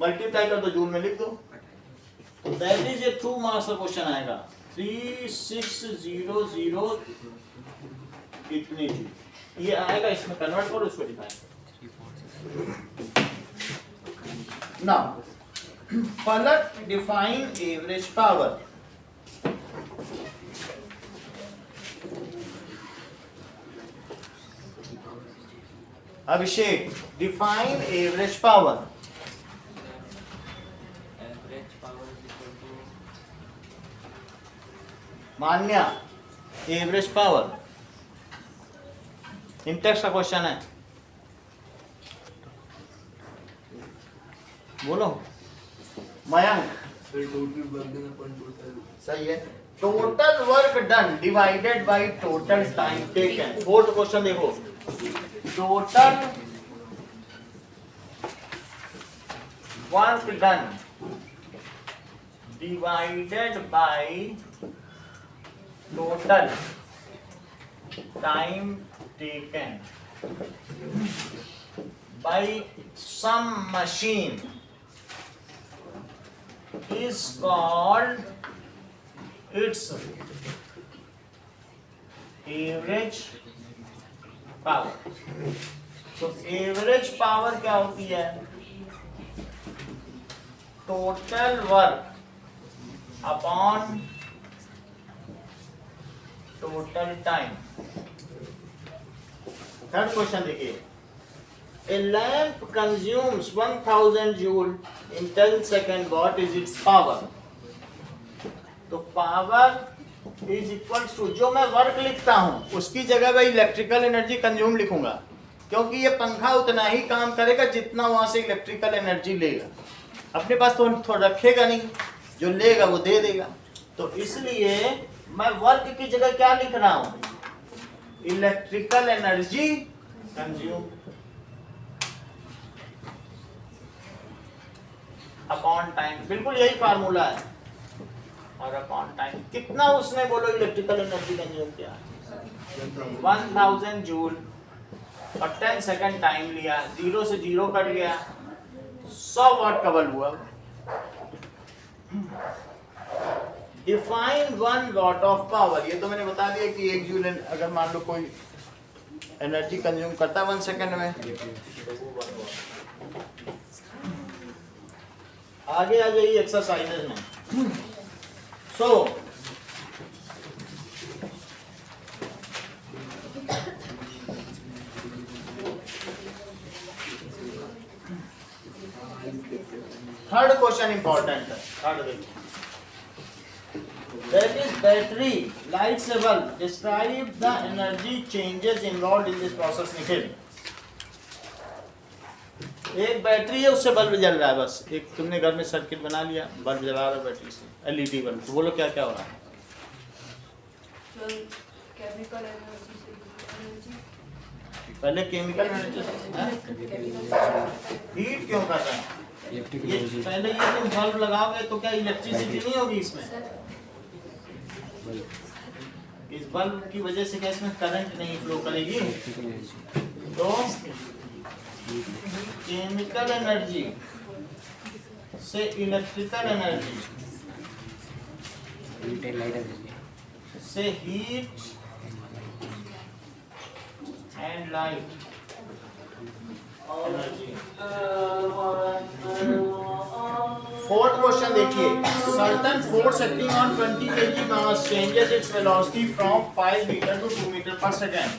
मल्टीप्लाई कर दो, जूल में लिख दो। तो दैट इज ए 2 मार्क्स का क्वेश्चन आएगा। 3600 कितनी जी, ये आएगा, इसमें कन्वर्ट करो, इसको define. Now Palak define average power. Abhishek define average power. Average power is equal to Manya average power इंटेक्स का क्वेश्चन है, बोलो। मयंक फिर total work done upon total. सही है, total work done divided by total time taken. Fourth question देखो, total work done divided by total time taken by some machine is called its average power. तो average power क्या होती है? Total work upon total time. Third question देखिए, a lamp consumes 1000 joule in 10 seconds. What is its power? तो power is equal to, जो मैं work लिखता हूं उसकी जगह मैं इलेक्ट्रिकल एनर्जी कंज्यूम लिखूंगा, क्योंकि ये पंखा उतना ही काम करेगा जितना वहां से इलेक्ट्रिकल एनर्जी लेगा। अपने पास तो थोड़ा रखेगा नहीं, जो लेगा वो दे देगा। तो इसलिए मैं वर्क की जगह क्या लिख रहा हूं? Electrical energy consume upon time. बिल्कुल यही फार्मूला है। और अपॉन टाइम कितना उसने बोलो इलेक्ट्रिकल एनर्जी कंज्यूम किया? 1000 जूल और 10 सेकंड टाइम लिया, 0 से 0 कट गया, 100 वाट का बल्ब हुआ। Define 1 watt of power. ये तो मैंने बता दिया कि 1 जूल अगर मान लो कोई एनर्जी कंज्यूम करता है 1 सेकंड में। आगे आ जाइए एक्सरसाइजेज में। सो थर्ड क्वेश्चन इंपॉर्टेंट है। थर्ड देखिए, that is battery lights a bulb, describe the energy changes involved in this process। Nikhil, एक बैटरी है, उससे बल्ब जल रहा है। बस एक तुमने घर में सर्किट बना लिया, बल्ब जला रहा है बैटरी से, एलईडी बल्ब। तो बोलो क्या क्या हो रहा है? केमिकल एनर्जी से पहले केमिकल एनर्जी हीट क्यों कर रहा है? इलेक्ट्रिकल ये एनर्जी पहले ये तुम बल्ब लगाओगे तो क्या इलेक्ट्रिसिटी नहीं होगी इसमें? इस बल्ब की वजह से क्या इसमें करंट नहीं फ्लो करेगी? इलेक्ट्रिकल एनर्जी तो केमिकल एनर्जी से electrical energy heat and light energy से heat and light energy. Fourth question देखिए, certain force acting on 20 kg mass changes its velocity from 5 metre to 2 metre per second.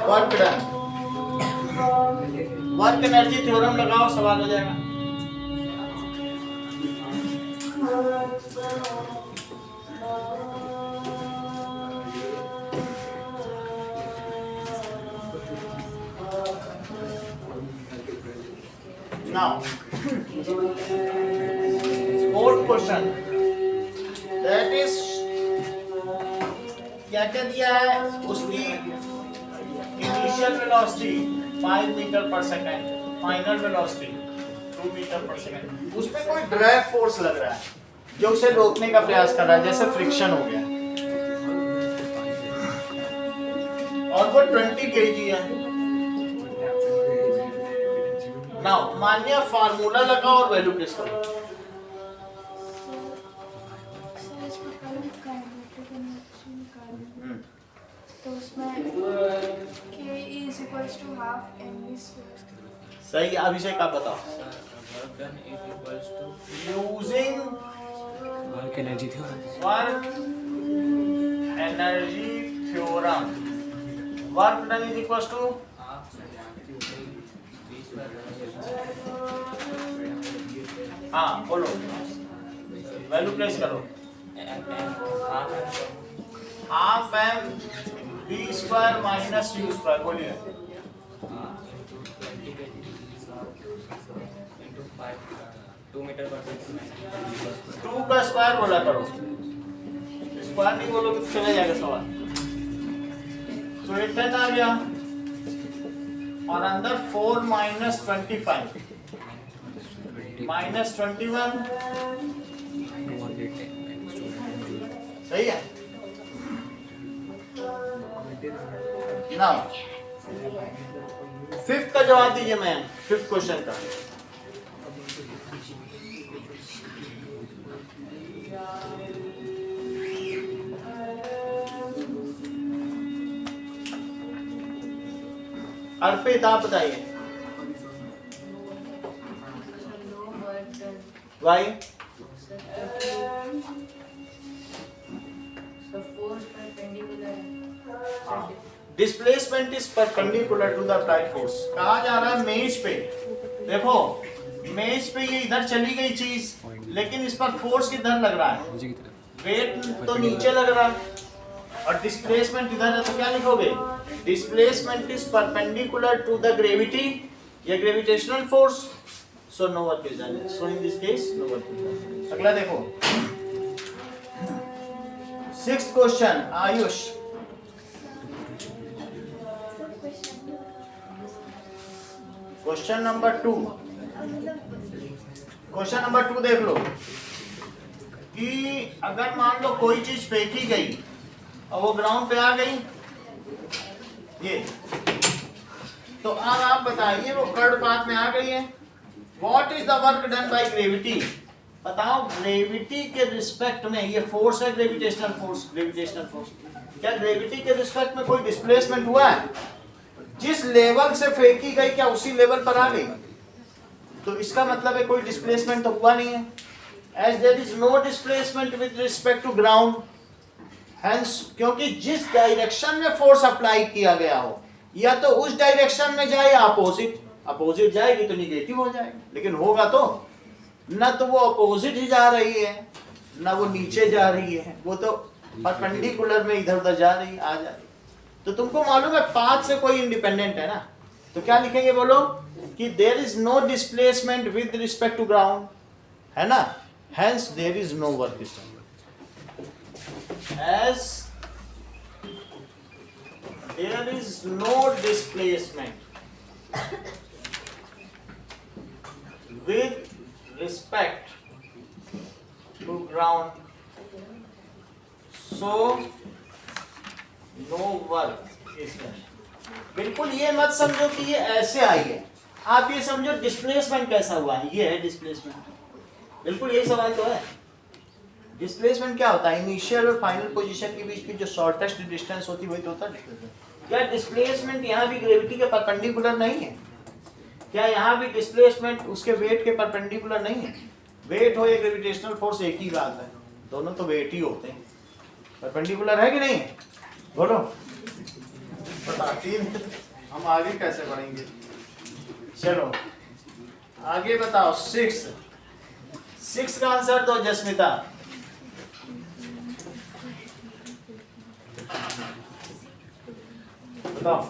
Work done. Work energy theorem लगाओ, सवाल हो जाएगा। Now, fourth question, that is क्या क्या दिया है? उसकी initial velocity 5 metre per second, final velocity 2 metre per second. उसमें कोई ड्रैग फोर्स लग रहा है जो उसे रोकने का प्रयास कर रहा है, जैसे फ्रिक्शन हो गया, और वो 20 kg है। नाउ मान्य फार्मूला लगाओ और वैल्यू प्लेस करो। तो उसमें K is equals to half mv square। सही। अभिषेक आप बताओ। Work done is equals to using work energy theorem work energy theorem, work done is equals to half v square हाँ बोलो, वैल्यू प्लेस करो। Half M we square minus u square. बोलिए। into 5 2 metre पर second. 2 का square बोला करो, square नहीं बोलोगे तो चला जाएगा सवाल। तो ये 10 आ गया और अंदर 4 माइनस 25 माइनस 21, 210 सही है। नाउ फिफ्थ का जवाब दीजिए मैम, फिफ्थ क्वेश्चन का। अर्पित आप बताइए No work done. Why So force perpendicular. Displacement is perpendicular to the applied force. कहा जा रहा है मेज पे, देखो मेज पे ये इधर चली गई चीज, लेकिन इस पर फोर्स किधर लग रहा है, नीचे की तरफ। वेट तो नीचे लग रहा है और डिस्प्लेसमेंट इधर है, तो क्या लिखोगे, displacement is perpendicular to the gravity या gravitational force, so no work is done, so in this case no work is done. अगला देखो 6th question, Ayush question number 2, question number 2 देख लो कि अगर मान लो कोई चीज फेंकी गई और वो ग्राउंड पे आ गई ये, तो अब आप बताइए वो कर्ड पाथ में आ गई है, what is the work done by gravity, बताओ ग्रेविटी के रिस्पेक्ट में, ये फोर्स है ग्रेविटेशनल फोर्स, ग्रेविटेशनल फोर्स, क्या ग्रेविटी के रिस्पेक्ट में कोई डिस्प्लेसमेंट हुआ है, जिस लेवल से फेंकी गई क्या उसी लेवल पर आ गई, तो इसका मतलब है कोई डिस्प्लेसमेंट तो हुआ नहीं है, as there is no displacement with respect to ground, hence क्योंकि जिस डायरेक्शन में फोर्स अप्लाई किया गया हो या तो उस डायरेक्शन में जाए या अपोजिट, अपोजिट जाएगी तो निगेटिव हो जाएगी, लेकिन होगा तो ना, तो वो अपोजिट ही जा रही है ना वो नीचे जा रही है, वो तो परपेंडिकुलर में इधर उधर जा रही आ जा रही, तो तुमको मालूम है पाथ से कोई इंडिपेंडेंट है ना, तो क्या लिखेंगे बोलो कि there is no displacement with respect to ground, है ना, hence there is no work is done, as there is no displacement with respect to ground, so no work is done। बिल्कुल ये मत समझो कि ये ऐसे आई है, आप ये समझो डिस्प्लेसमेंट कैसा हुआ है, ये है डिस्प्लेसमेंट, बिल्कुल यही सवाल तो है। डिस्प्लेसमेंट क्या होता है, इनिशियल और फाइनल पोजीशन के बीच की जो शॉर्टेस्ट डिस्टेंस होती है वही तो होता है डिस्प्लेसमेंट। क्या डिस्प्लेसमेंट यहाँ भी ग्रेविटी के परपेंडिकुलर नहीं है, क्या यहाँ भी डिस्प्लेसमेंट उसके वेट के परपेंडिकुलर नहीं है, वेट हो या ग्रेविटेशनल फोर्स एक ही बात है, दोनों तो वेट ही होते हैं, परपेंडिकुलर है कि नहीं है, बोलो बताती हम आगे कैसे बढ़ेंगे, चलो आगे बताओ 6 का आंसर दो जस्मिता, बताओ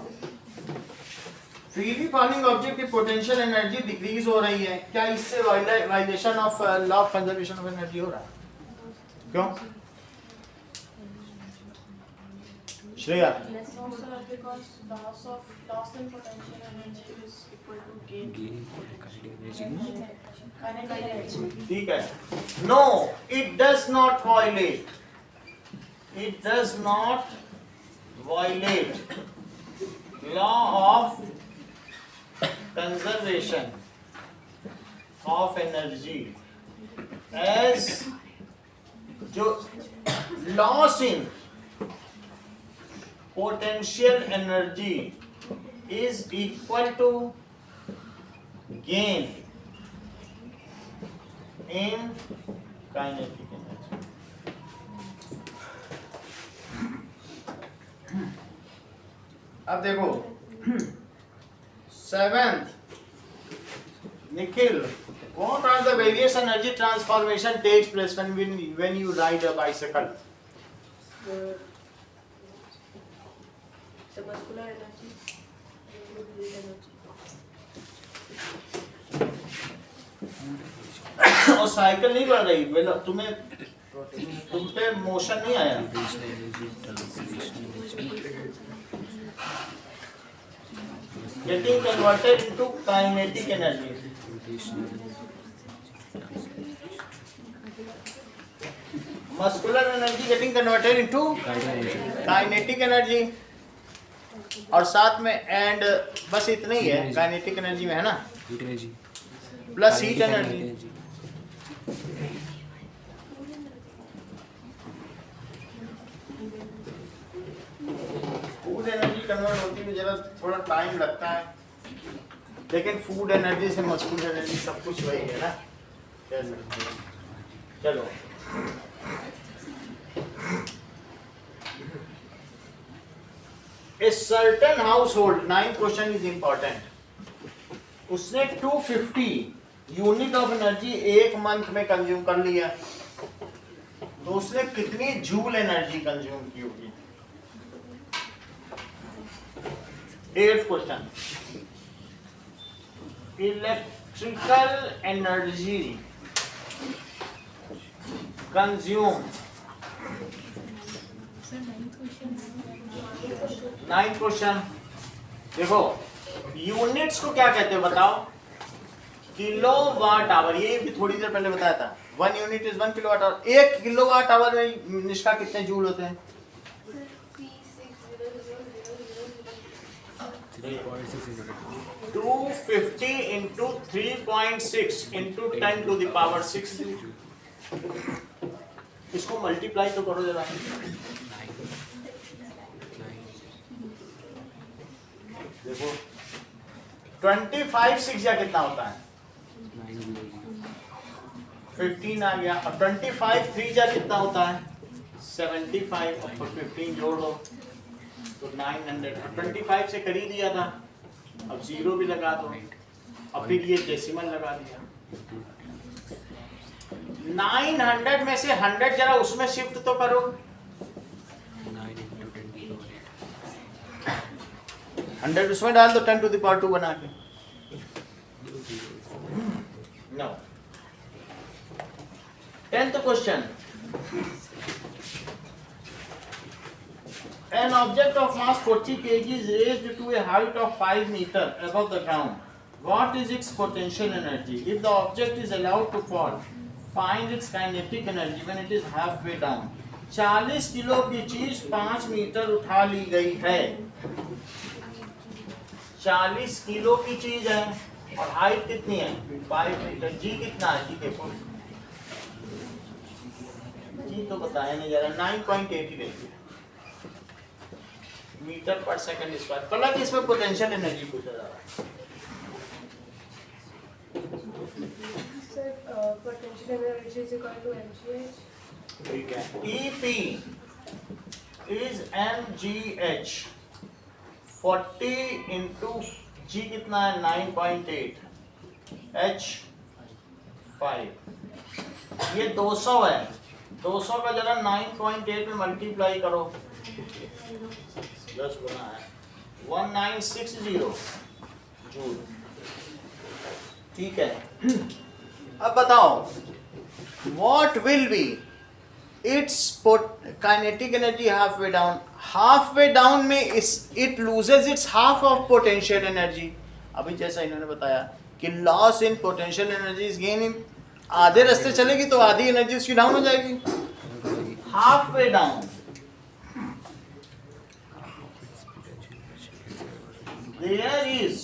फ्रीली फॉलिंग ऑब्जेक्ट की पोटेंशियल एनर्जी डिक्रीज हो रही है, क्या इससे violation of law of conservation of energy हो रहा है, क्यों Shreya, No, sir, because loss in potential energy is equal to gain kinetic energy. ठीक है, no it does not violate, it does not violate law of conservation of energy, as जो loss in potential energy is equal to gain in kinetic energy। अब देखो 7th Nikhil, what are the various energy transformation takes place when you ride a bicycle? The muscular energy, fluid energy. और cycle नहीं बढ़ रही, बोलो तुम पे motion नहीं आया, getting converted into kinetic energy। muscular energy getting converted into kinetic energy, और साथ में एंड बस इतना ही है kinetic energy में, है ना, heat energy plus heat energy. Food energy convert होती है जरा थोड़ा टाइम लगता है, लेकिन फूड एनर्जी से मस्कुलर एनर्जी सब कुछ वही है ना, कह सकते हैं। चलो a certain house hold, 9th question is important. उसने 250 यूनिट ऑफ एनर्जी एक मंथ में कंज्यूम कर लिया, तो उसने कितनी जूल एनर्जी कंज्यूम की होगी? 8th question, electrical energy consume, 9th question. देखो यूनिट्स को क्या कहते हैं बताओ? किलोवाट आवर, ये भी थोड़ी देर पहले बताया था। 1 unit is 1 kilowatt hour. 1 kilowatt hour में निष्ठा कितने जूल होते हैं? 250 into 3.6 into 10 to the power 6 joule. इसको मल्टीप्लाई तो करो जरा। देखो 25 6 या कितना होता है? 15 आ गया। और 25 3 जा कितना होता है? 75। और 15 जोड़ दो तो 900। 25 से कर ही दिया था, अब 0 भी लगा दो, और फिर ये डेसिमल लगा दिया। 900 में से 100 जरा उसमें शिफ्ट तो करो। 100 उसमें डाल दो 10 टू द पावर 2 बना के। No. 10th question, an object of mass 40 kg is raised to a height of 5 meter above the ground. What is its potential energy? If the object is allowed to fall, find its kinetic energy when it is halfway down. 40 kilo की चीज 5 metre उठा ली गई है। 40 kilo की चीज है और height कितनी है? 5 मीटर। जी कितना है? जी देखो, जी तो बताया नहीं जरा। 9.80 देखिए मीटर पर सेकंड स्क्वायर। कल कि इसमें पोटेंशियल एनर्जी पूछा जा रहा है। Sir, potential energy is equal to mgh. ठीक है। EP is mgh 40 इंटू जी कितना है? 9.8 h 5। ये 200 है। 200 का जरा 9.8 में मल्टीप्लाई करो, 10 गुना है 1960 जूल। ठीक है। अब बताओ what will be its kinetic energy halfway down? halfway down में it loses its half of potential energy। अभी जैसा इन्होंने बताया कि loss in potential energy is gain in, आधे रास्ते चलेगी तो आधी एनर्जी उसकी डाउन हो जाएगी। halfway down there is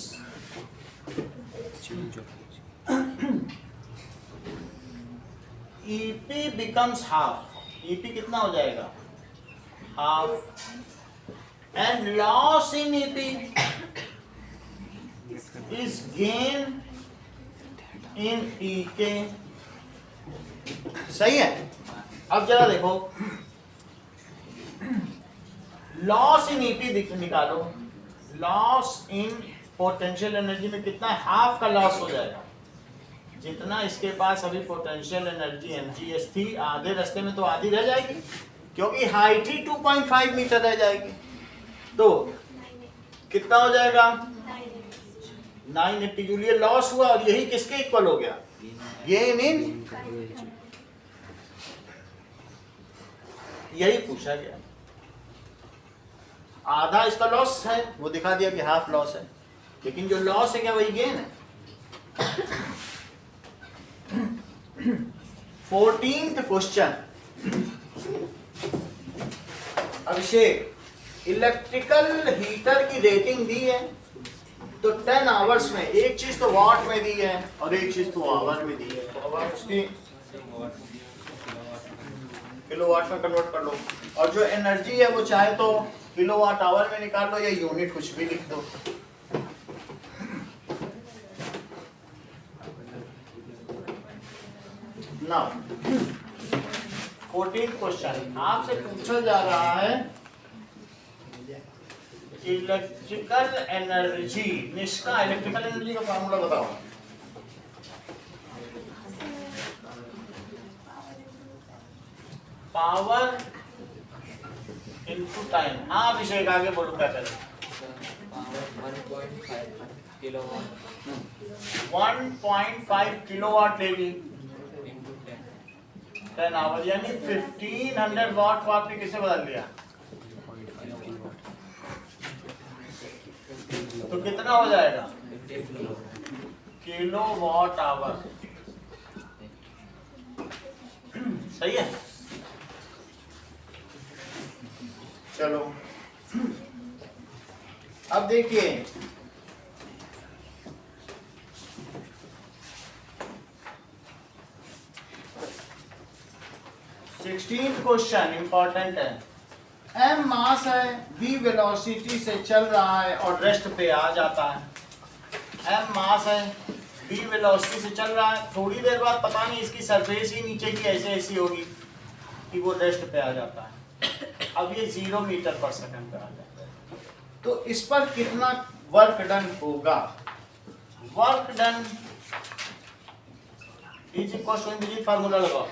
EP becomes half। EP कितना हो जाएगा? half। and loss in EP is gain in EK। सही है। अब जरा देखो लॉस इन EP निकालो। लॉस इन पोटेंशियल एनर्जी में कितना है? हाफ का लॉस हो जाएगा। जितना इसके पास अभी पोटेंशियल एनर्जी mgh थी, आधे रास्ते में तो आधी रह जाएगी, क्योंकि हाइट ही 2.5 मीटर रह जाएगी। तो कितना हो जाएगा? 980 जूल। ये लॉस हुआ और यही किसके इक्वल हो गया? गेन इन, यही पूछा गया। आधा इसका लॉस है, वो दिखा दिया कि हाफ लॉस है, लेकिन जो लॉस है क्या वही गेन है? 14th क्वेश्चन, अभिषेक, इलेक्ट्रिकल हीटर की रेटिंग दी है तो 10 आवर्स में, एक चीज तो वाट में दी है और एक चीज तो आवर में दी है, तो अब उसकी किलोवाट में कन्वर्ट कर लो। और जो एनर्जी है वो चाहे तो किलोवाट आवर में निकाल लो या यूनिट कुछ भी लिख दो। नाउ 14th क्वेश्चन आपसे पूछा जा रहा है electrical energy. Nishka electrical energy का फार्मूला बताओ। Power into time. हाँ अभिषेक आगे बोलो क्या करें। पावर 1.5 किलोवाट 1.5 किलोवाट लेगी इंटू 10 आवर, यानी 1500 वाट को आपने किसे बदल दिया, तो कितना हो जाएगा 10 किलोवाट आवर। सही है। चलो अब देखिए क्वेश्चन इंपॉर्टेंट है। m मास है, v वेलोसिटी से चल रहा है और रेस्ट पे आ जाता है। m मास है, v वेलोसिटी से चल रहा है, थोड़ी देर बाद पता नहीं इसकी सरफेस ही नीचे की ऐसे ऐसी होगी कि वो रेस्ट पे आ जाता है। अब ये 0 मीटर पर सेकंड पे आ जाता है, तो इस पर कितना वर्क डन होगा। Work done is equal to formula लगाओ।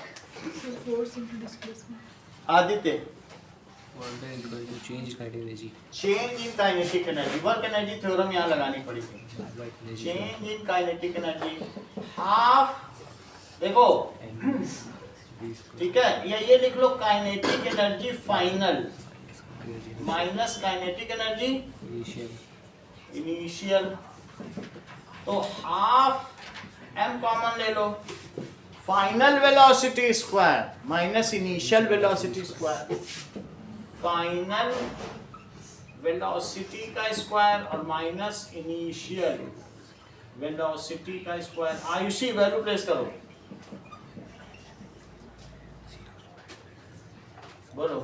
Aditya change kinetic energy. Change in kinetic energy, work energy theorem यहाँ लगानी पड़ेगी। Change in kinetic energy half, देखो ठीक है, ये लिख लो kinetic energy final minus kinetic energy initial, तो हाफ m कॉमन ले लो, final velocity square minus initial velocity square, final velocity का स्क्वायर और माइनस इनिशियल वेलोसिटी का स्क्वायर। आयुषी वैल्यू प्लेस करो, बोलो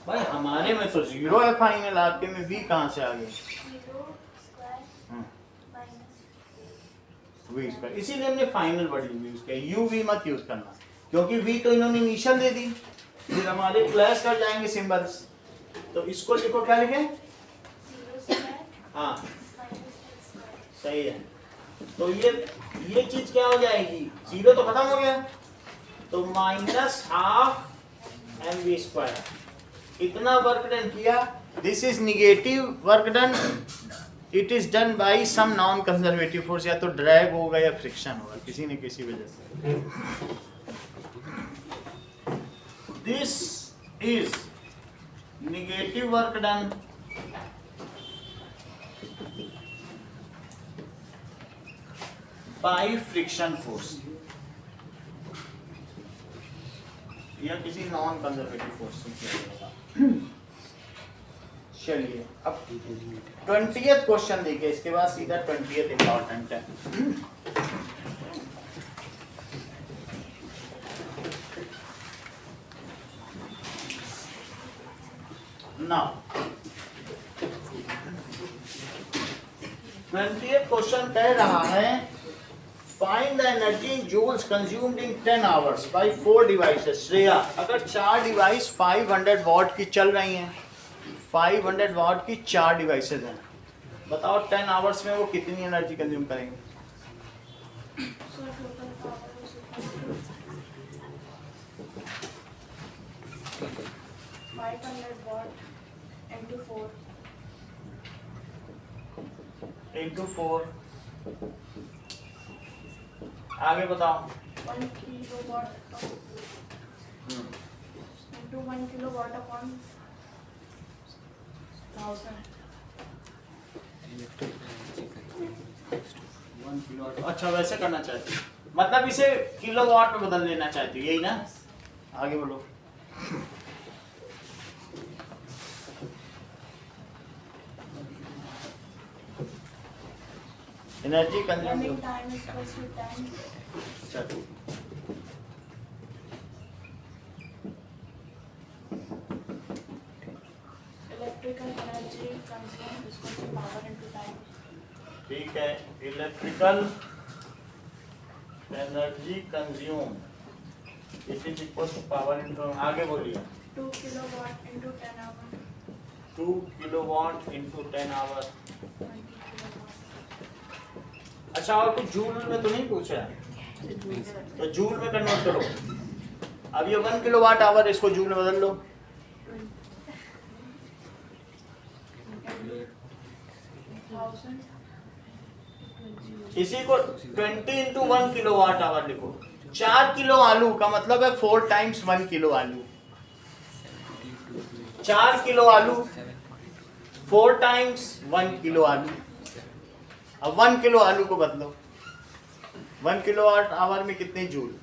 भाई। हमारे में तो 0 है फाइनल, आपके में v कहां से आ गई, v स्क्वायर, इसीलिए हमने फाइनल वर्ड यूज किया। u v मत यूज करना, क्योंकि v तो इन्होंने इनिशियल दे दी, फिर हमारे क्लैश कर जाएंगे सिंबल्स। तो इसको लिखो, क्या लिखे, हाँ सही है। तो ये चीज क्या हो जाएगी, 0 तो खत्म हो गया, तो minus half M we square. इतना वर्क डन किया, this is negative work done, it is done by some non conservative force, या तो ड्रैग होगा या फ्रिक्शन होगा किसी न किसी वजह से। This is negative work done by friction force या किसी नॉन कंजर्वेटिव फोर्स से। चलिए अब 20th क्वेश्चन देखिए, इसके बाद सीधा 20th इंपॉर्टेंट है। नाउ 20th क्वेश्चन कह रहा है find the energy in joules consumed in 10 hours by 4 devices. Shreya, अगर 4 डिवाइस 500 वॉट की चल रही हैं, 500 वॉट की 4 डिवाइसेस हैं, बताओ 10 आवर्स में वो कितनी एनर्जी कंज्यूम करेंगे। इंटू 4, आगे बताओ। 1 kilowatt into 1 kilowatt upon 1000। 1 kilowatt, अच्छा वैसे करना चाहती, मतलब इसे किलोवाट में बदल लेना चाहती, यही ना। आगे बोलो। Energy consume, running time is equals to 10। चलो ठीक है, electrical energy consume it is equal to power into, आगे बोलिए 2 kilowatt into 10 hour. 2 kilowatt into 10 hour. अच्छा, और कुछ जूल में तो नहीं पूछा है, तो जूल में कन्वर्ट करो। अब ये 1 किलोवाट आवर, इसको जूल में बदल लो। इसी को 20 इंटू 1 किलोवाट आवर लिखो। 4 किलो आलू का मतलब है 4 टाइम्स 1 किलो आलू। 4 किलो आलू 4 टाइम्स 1 किलो आलू। अब 1 किलो आलू को बदलो, 1 किलो आवर में कितने joule?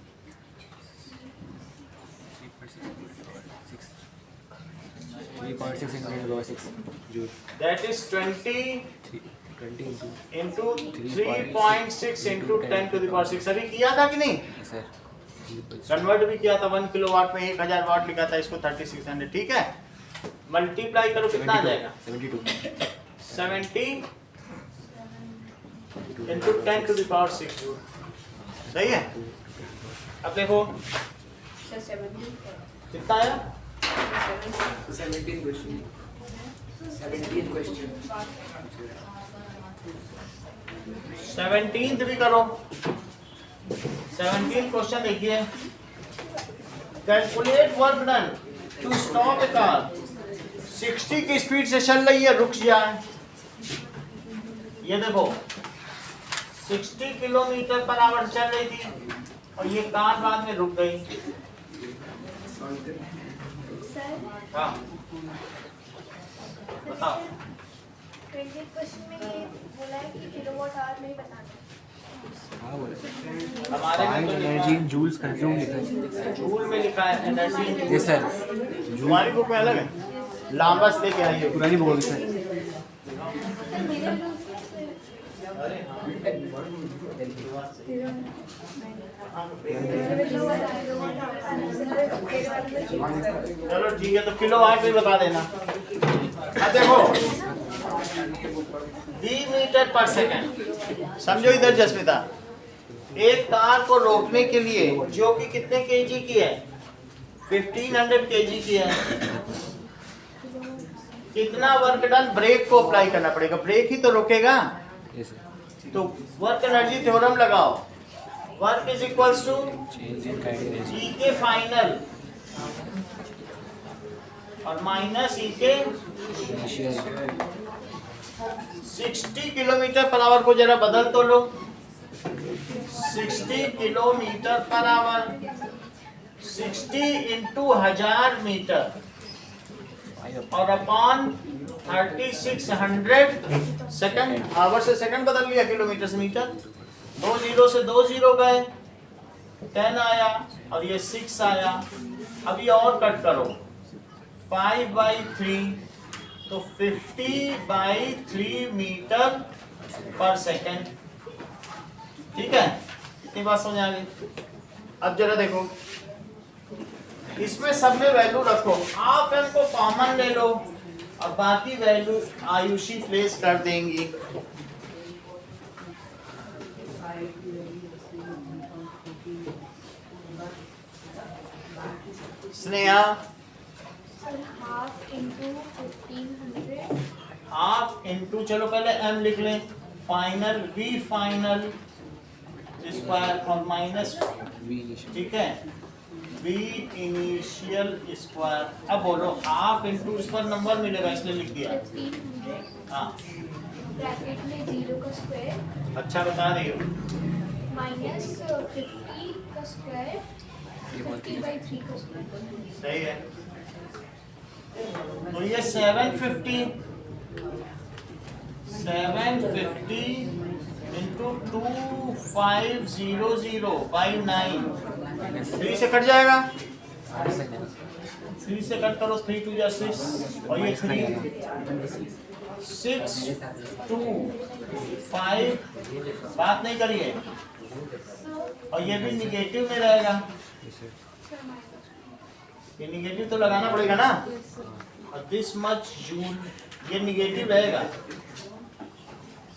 3.6 into 6 joule. That is 20 20 into 3.6 into 10 to the power 6। अभी किया था कि नहीं? सर कन्वर्ट भी किया था, 1 किलोवाट में 1000 वाट लिखा था, इसको 3600। ठीक है, मल्टीप्लाई करो, कितना आ जाएगा? 72 70 into 10 to the power 6 joule. सही है। अब देखो कितना आया? 17 question. 17 question. 17th भी करो। 17th क्वेश्चन देखिए, calculate work done to stop a car. 60 की स्पीड से चल रही है, रुक जाए। ये देखो 60 किलोमीटर पर आवर चल रही थी और ये कार बाद में रुक गई। सर हाँ बताओ। 20th क्वेश्चन में ये बोला है कि किलोवाट आवर में ही बताना है। हाँ बोला हमारे में तो एनर्जी इन जूल्स कंज्यूम लिखा है। जूल में लिखा है एनर्जी। ये सर हमारी बुक में अलग है, लांबा से लेके आई हो। पुरानी बुक होगी सर। चलो ठीक है, तो किलोवाट भी बता देना। अब देखो मीटर पर सेकंड, समझो इधर जसमिता, एक कार को रोकने के लिए जो कि कितने केजी की है, 1500 केजी की है, कितना वर्क डन ब्रेक को अप्लाई करना पड़ेगा? ब्रेक ही तो रोकेगा। ये सर तो वर्क एनर्जी थ्योरम लगाओ, work is equals to change in kinetic energy E K final और माइनस ई के इनिशियल 60 किलोमीटर पर आवर को जरा बदल तो लो। 60 kilometre per hour 60 into 1000 metre और अपॉन 3600 सेकंड। आवर से सेकंड बदल लिया, किलोमीटर से मीटर। 2 जीरो से 2 जीरो गए, 10 आया और ये 6 आया। अभी और कट करो, 5/3 तो 50/3 मीटर पर सेकंड। ठीक है, इतनी बात समझ आ गई। अब जरा देखो, इसमें सब में वैल्यू रखो, आप एम को कॉमन ले लो और बाकी वैल्यू आयुषी प्लेस कर देंगी। Sneha sir half into 1500 half into, चलो पहले एम लिख लें, फाइनल वी फाइनल स्क्वायर और माइनस, वी इनिशियल ठीक है, वी इनिशियल स्क्वायर। अब बोलो हाफ इंटू, इस पर नंबर मिलेगा इसलिए लिख दिया। 1500 हाँ ब्रैकेट में 0 का स्क्वायर अच्छा बता रही हो। माइनस 50 का स्क्वायर 50/3 का स्क्वायर। सही है, तो ये 750 इंटू 2500/9 3 से कट जाएगा। 3 से कट करो, 3 2 6 और ये 3 6 2 5, बात नहीं करिए, और ये भी निगेटिव में रहेगा। ये निगेटिव तो लगाना पड़ेगा ना, और दिस मच जूल ये निगेटिव रहेगा।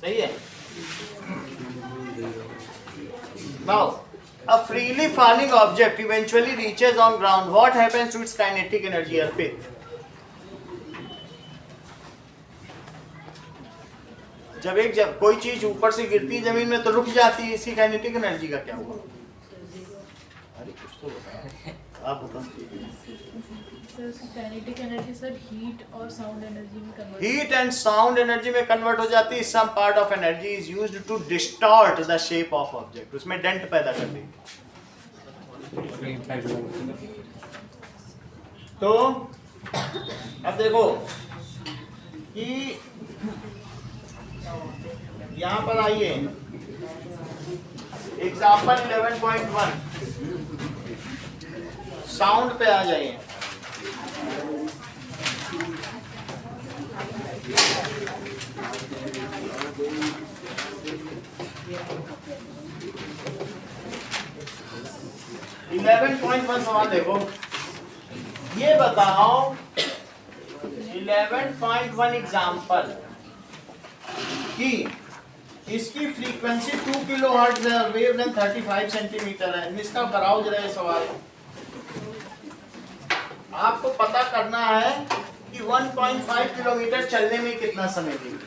सही है, Now, a freely falling object eventually reaches on ground. What happens to its kinetic energy? अर्पित, जब कोई चीज ऊपर से गिरती है जमीन में तो रुक जाती है, इसकी काइनेटिक एनर्जी का क्या हुआ? अरे कुछ तो बताओ, आप बताओ। काइनेटिक एनर्जी सर हीट और साउंड एनर्जी में convert, heat and sound energy में कन्वर्ट हो जाती है। Some part of energy is used to distort the shape of object, उसमें डेंट पैदा कर देगी। तो अब देखो कि यहां पर आइए, एग्जाम्पल 11.1 साउंड पे आ जाइए। सवाल देखो, ये बताओ 11.1 एग्जाम्पल कि इसकी फ्रीक्वेंसी 2 किलोहर्ट्ज है, वेवलेंथ 35 सेंटीमीटर है। इसका कराओ जरा ये सवाल। आपको पता करना है कि 1.5 किलोमीटर चलने में कितना समय लगेगा।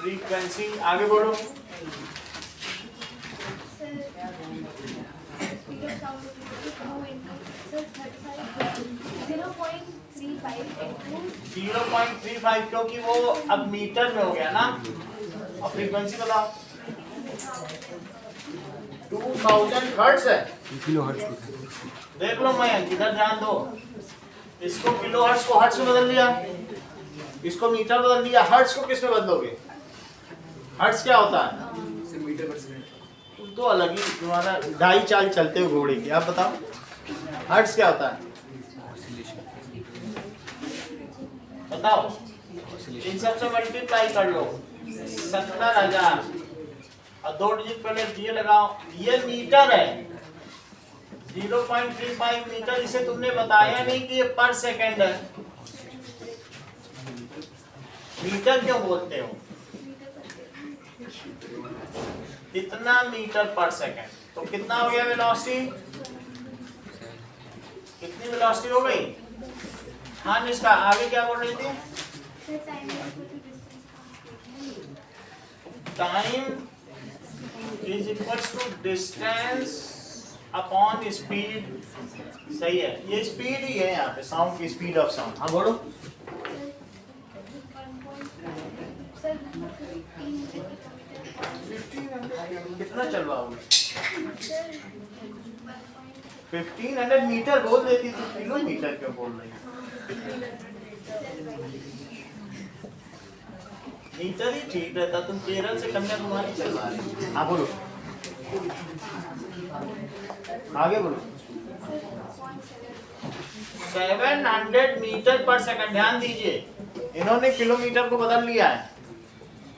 फ्रीक्वेंसी आगे बढ़ो। जीरो पॉइंट 35 क्योंकि वो अब मीटर में हो गया ना। अब फ्रीक्वेंसी बताओ। 2000 हर्ट्ज है, देख लो। मैं किधर ध्यान दो, इसको किलो हर्ट्ज को हर्ट्ज में बदल दिया, इसको मीटर बदल दिया। हर्ट्ज को किस में बदलोगे? हर्ट्ज क्या होता है? मीटर पर सेकंड। तो अलग ही तुम्हारा ढाई चाल चलते हो घोड़े की। आप बताओ हर्ट्ज क्या होता है? बताओ। इन सबसे मल्टीप्लाई कर लो 70,000 और 2 डिजिट पहले ये लगाओ। ये मीटर है, 0.35 मीटर। इसे तुमने बताया नहीं कि ये पर सेकंड है। मीटर क्यों बोलते हो? इतना मीटर पर सेकंड। तो कितना हो गया वेलोसिटी? कितनी वेलोसिटी हो गई? हाँ निष्का, आगे क्या बोल रही थी? Time is equals to distance upon speed. सही है, ये स्पीड ही है यहाँ पे, साउंड की स्पीड ऑफ साउंड। हाँ बोलो। कितना चलवाओगे? 1500 मीटर बोल देती तो किलोमीटर क्यों बोल रही? मीटर ही ठीक रहता। तुम केरल से कन्याकुमारी चलवा रहे। हाँ बोलो, आगे बोलो। 700 मीटर पर सेकंड। ध्यान दीजिए, इन्होंने किलोमीटर को बदल लिया है।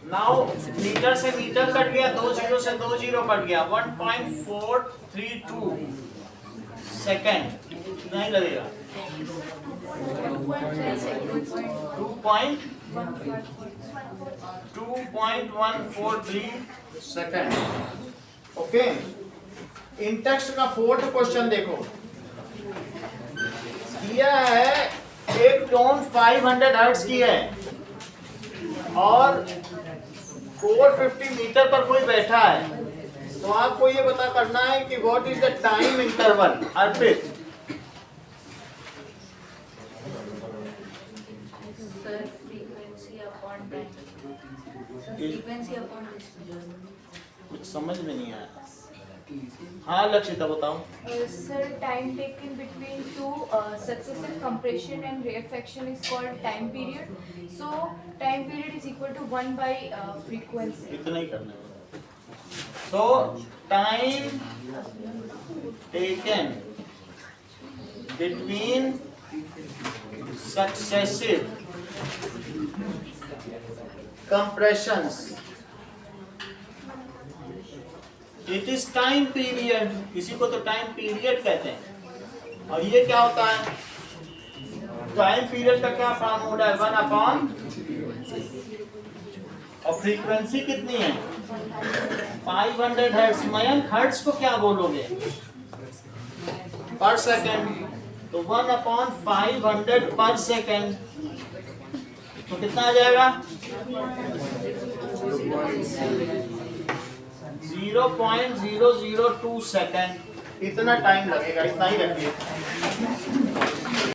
नाउ मीटर से मीटर कट गया, 2 जीरो से 2 जीरो कट गया। 1.432 सेकंड नहीं लगेगा। 2.143 सेकंड। ओके, इन टेक्स्ट का 4th क्वेश्चन देखो। दिया है एक टोन 500 हर्ट्ज की है और 450 मीटर पर कोई बैठा है। तो आपको ये पता करना है कि what is the time interval. Arpit, कुछ समझ में नहीं आया। हाँ लक्षिता बताओ। Sir, time taken between two successive compression and rarefaction is called time period. So, time period is equal to 1 by frequency. इतना ही करना है। So, time taken between successive compressions, it is time period। इसी को तो time period कहते हैं। और ये क्या होता है? टाइम पीरियड का क्या फार्मूला है 1 अपॉन और फ्रीक्वेंसी कितनी है 500 हर्ट्ज। मयंक हर्ट्ज को क्या बोलोगे पर सेकंड, तो 1 अपॉन 500 पर सेकंड, तो कितना आ जाएगा 0.002 सेकंड। इतना टाइम लगेगा, इतना ही रखिए।